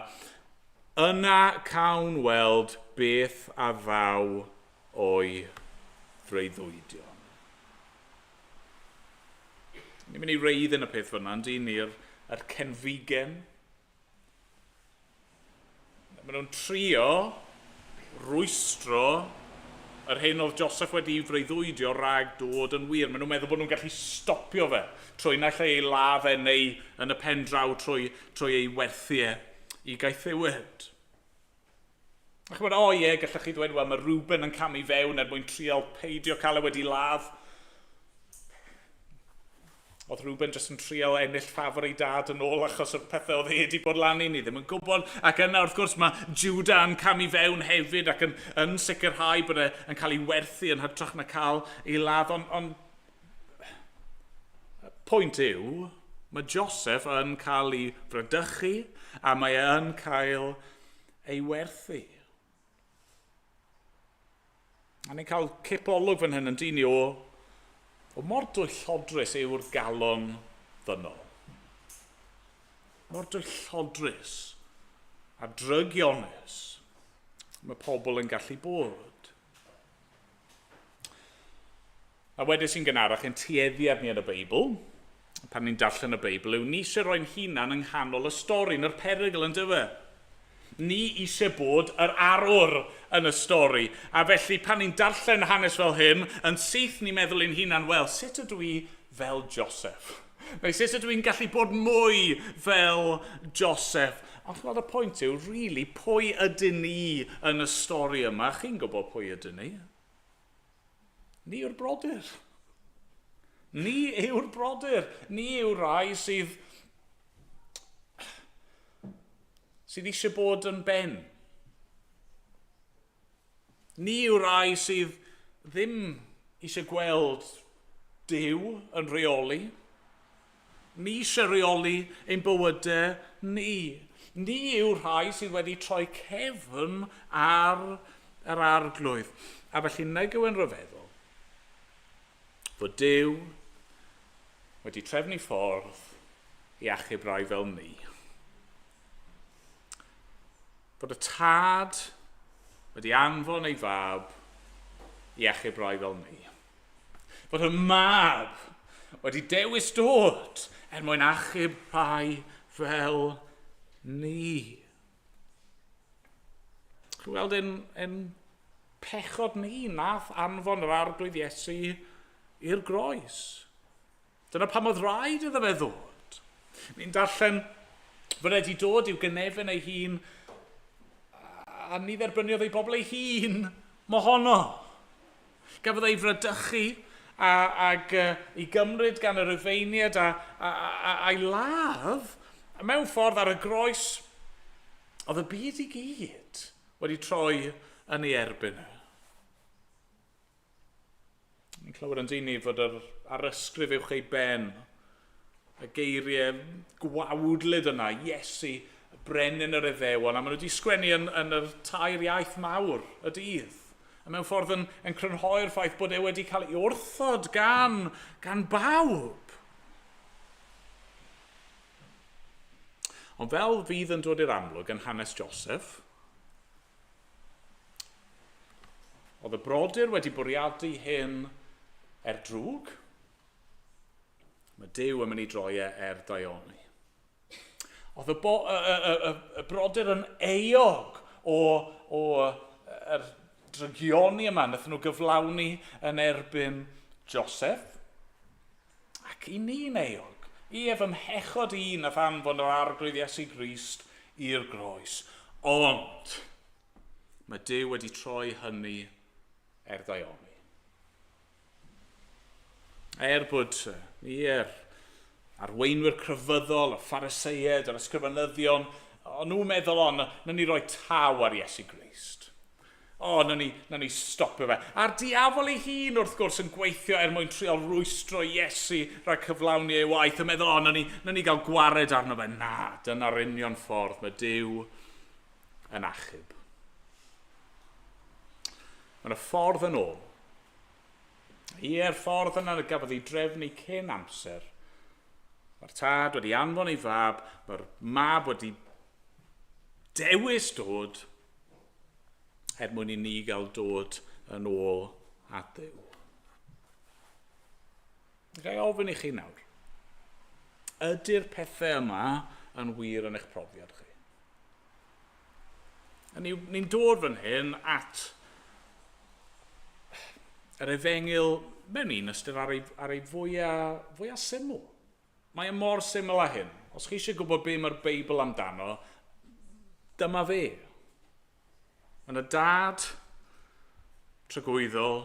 yna cawn weld beth a ddaw o'i freuddwydion. Ni'n mynd i reidd yn y peth fyna, ydy ni'r cenfigen. Maen nhw'n trio rwystro yr hyn oedd Joseph wedi freuddwydio rhag dod yn wir. Maen nhw'n meddwl bod nhw'n gallu stopio fe trwy naill ei ladd neu yn y pen draw trwy ei werthiau i gaethiwyd. Ac mae'n gallech chi ddweud, wel, mae Reuben yn camu fewn mwyn trial peidio cael wedi ladd. Oedd Reuben jyst yn trial ennill ffafr ei dad yn ôl achos o'r pethau oedd wedi bod lan i ni ddim yn gwybod. Ac yna, wrth gwrs, mae Judah yn camu fewn hefyd ac yn sicrhau bod e'n cael ei werthu yn hytrach na cael ei ladd. Ond pwynt yw, mae Joseph yn cael ei fradychu a mae yn cael ei werthu. A ni'n cael cip olwg fan hyn yn dyn ni o mor dwyllodrus yw'r galon ddynol. Mor dwyllodrus a drygionus mae pobl yn gallu bod. A wedys sy'n gynharach yn tueddiad ni yn y Beibl, pan ni'n darllen y Beibl, yw ni eisiau roi'n hunan yng nghanol y stori, yn yr perygl yn dyfa. Ni eisiau bod yr arwr yn y stori. A felly pan ni'n darllen hanes fel hyn, yn syth ni'n meddwl i'n hunan, wel, sut ydw i fel Joseph? Neu sut ydw i'n gallu bod mwy fel Joseph? Ond y pwynt yw, really, pwy ydyn ni yn y stori yma? Chi'n gwybod pwy ydyn ni? Ni yw'r brodyr. Ni yw'r brodyr. Ni yw'r rai sydd eisiau bod yn ben. Ni yw'r rai sydd ddim eisiau gweld Duw yn reoli. Ni eisiau reoli ein bywydau ni. Ni yw'r rhai sydd wedi troi cefn ar yr arglwydd. A felly nag yw yn ryfeddol fod Duw wedi trefnu ffordd i achub rai fel ni. Fod y tad wedi anfon ei fab i achub rai fel ni. Fod y mab wedi dewis dod mwyn achub rai fel ni. Chi'n weld yn pechod ni nath anfon yr arglwydd Iesu i'r groes. Dyna pam oedd rhaid iddo fe ddod. Ni'n darllen fod wedi dod i'w gynefin ei hun a ni dderbyniodd ei bobl ei hun mohono. Gafodd ei fradychu ag i gymryd gan y Rufeiniaid a'i ladd mewn ffordd ar y groes oedd y byd i gyd wedi troi yn ei erbyn. Ni'n clywed yn dyn ni fod ar ysgrif uwch ei ben y geiriau gwawdlyd yna, Iesu, brenin yr Iddewon, a maen nhw wedi sgwennu yn yr tair iaith mawr y dydd. A mewn ffordd yn crynhoi'r ffaith bod e wedi cael ei wrthod gan bawb. Ond fel fydd yn dod i'r amlwg yn hanes Joseph, oedd y brodyr wedi bwriadu hyn drwg, mae Duw yn mynd i droi e daioni. Oedd y brodyr yn eog o'r drygioni yma nath nhw gyflawni yn erbyn Joseph. Ac i ni'n eog. I ef ymhechod nath anfon yr arglwydd Iesu Grist i'r groes. Ond mae Duw wedi troi hynny daioni. Bod ni'r arweinwyr crefyddol, y Phariseiaid, yr ysgrifenyddion, o'n nhw'n meddwl, na ni roi taw ar Iesu Grist. Na ni stopio fe. A'r diafol ei hun wrth gwrs yn gweithio mwyn trial rwystro Iesu rhag cyflawni ei waith, yn meddwl, na ni gael gwared arno fe. Na, dyna'r union ffordd mae Duw yn achub. Mae'n y ffordd yn ôl. I'r ffordd yna gafodd ei drefnu cyn amser. Mae'r tad wedi anfon ei fab, mae'r mab wedi dewis dod mwyn i ni gael dod yn ôl at Duw. Gai ofyn i chi nawr, ydy'r pethau yma yn wir yn eich profiad chi? Ni'n dod fan hyn at yr Efengil mewn un ystyr ar ei fwyaf syml. Mae mor syml â hyn. Os chi eisiau gwybod be mae'r Beibl amdano, dyma fe. Mae'n y dad tragwyddol,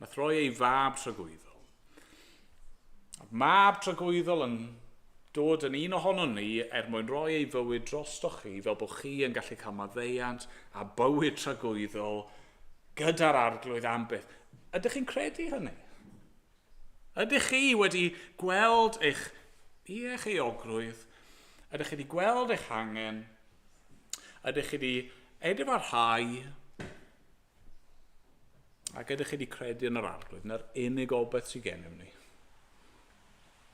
nath roi ei fab tragwyddol. A'r mab tragwyddol yn dod yn un ohono ni mwyn roi ei fywyd drostoch chi, fel bod chi yn gallu cael maddeuant a bywyd tragwyddol gyda'r arglwydd am byth. Ydych chi'n credu hynny? Ydych chi wedi gweld eich eogrwydd? Ydych chi wedi gweld eich angen? Ydych chi wedi edifyrhau? Ac ydych chi wedi credu yn yr arglwydd? Na'r unig obeth sydd gennym ni.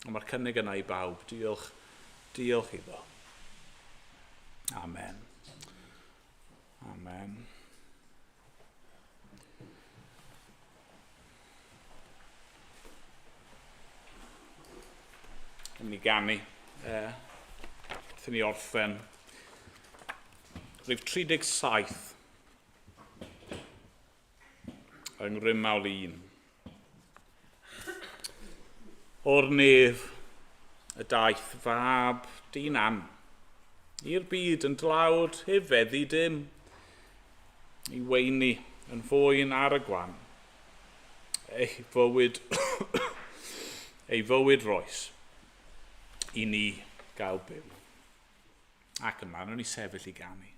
Ond mae'r cynnig yna i bawb. Diolch iddo. Amen. Amen. Yn mynd i ganu, wrth ni orffen, rhif 37 yng Nghrymawr 1. O'r nef y daeth fab dyn am, i'r byd yn dlawd heb feddi dim, i weini yn fwyn ar y gwan, ei fywyd, ei fywyd roes i ni gael byw. Ac yma, nhw'n ni sefyll i ganu.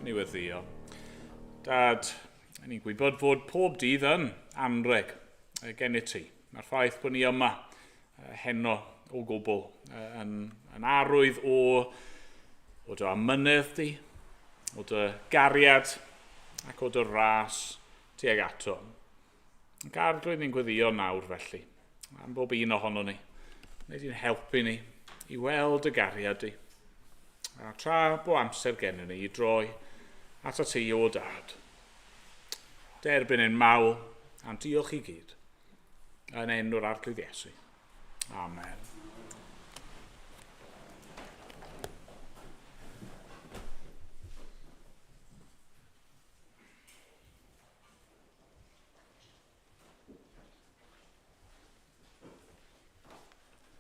Ddiweddio. Dad, ni'n gwybod fod pob dydd yn anreg gen i ti. Mae'r ffaith bod ni yma heno o gwbl yn arwydd o dy amynydd di, o dy gariad ac o dy ras tuag ato. Ac arglwydd ni'n gweddio nawr felly, am bob un ohono ni. Wneud i'n helpu ni i weld y gariad di. A tra bo amser gen ni i droi at y ti o dad. Derbyn yn mawl, a'n diolch i gyd. Yn enw'r arglwydd Iesu. Amen.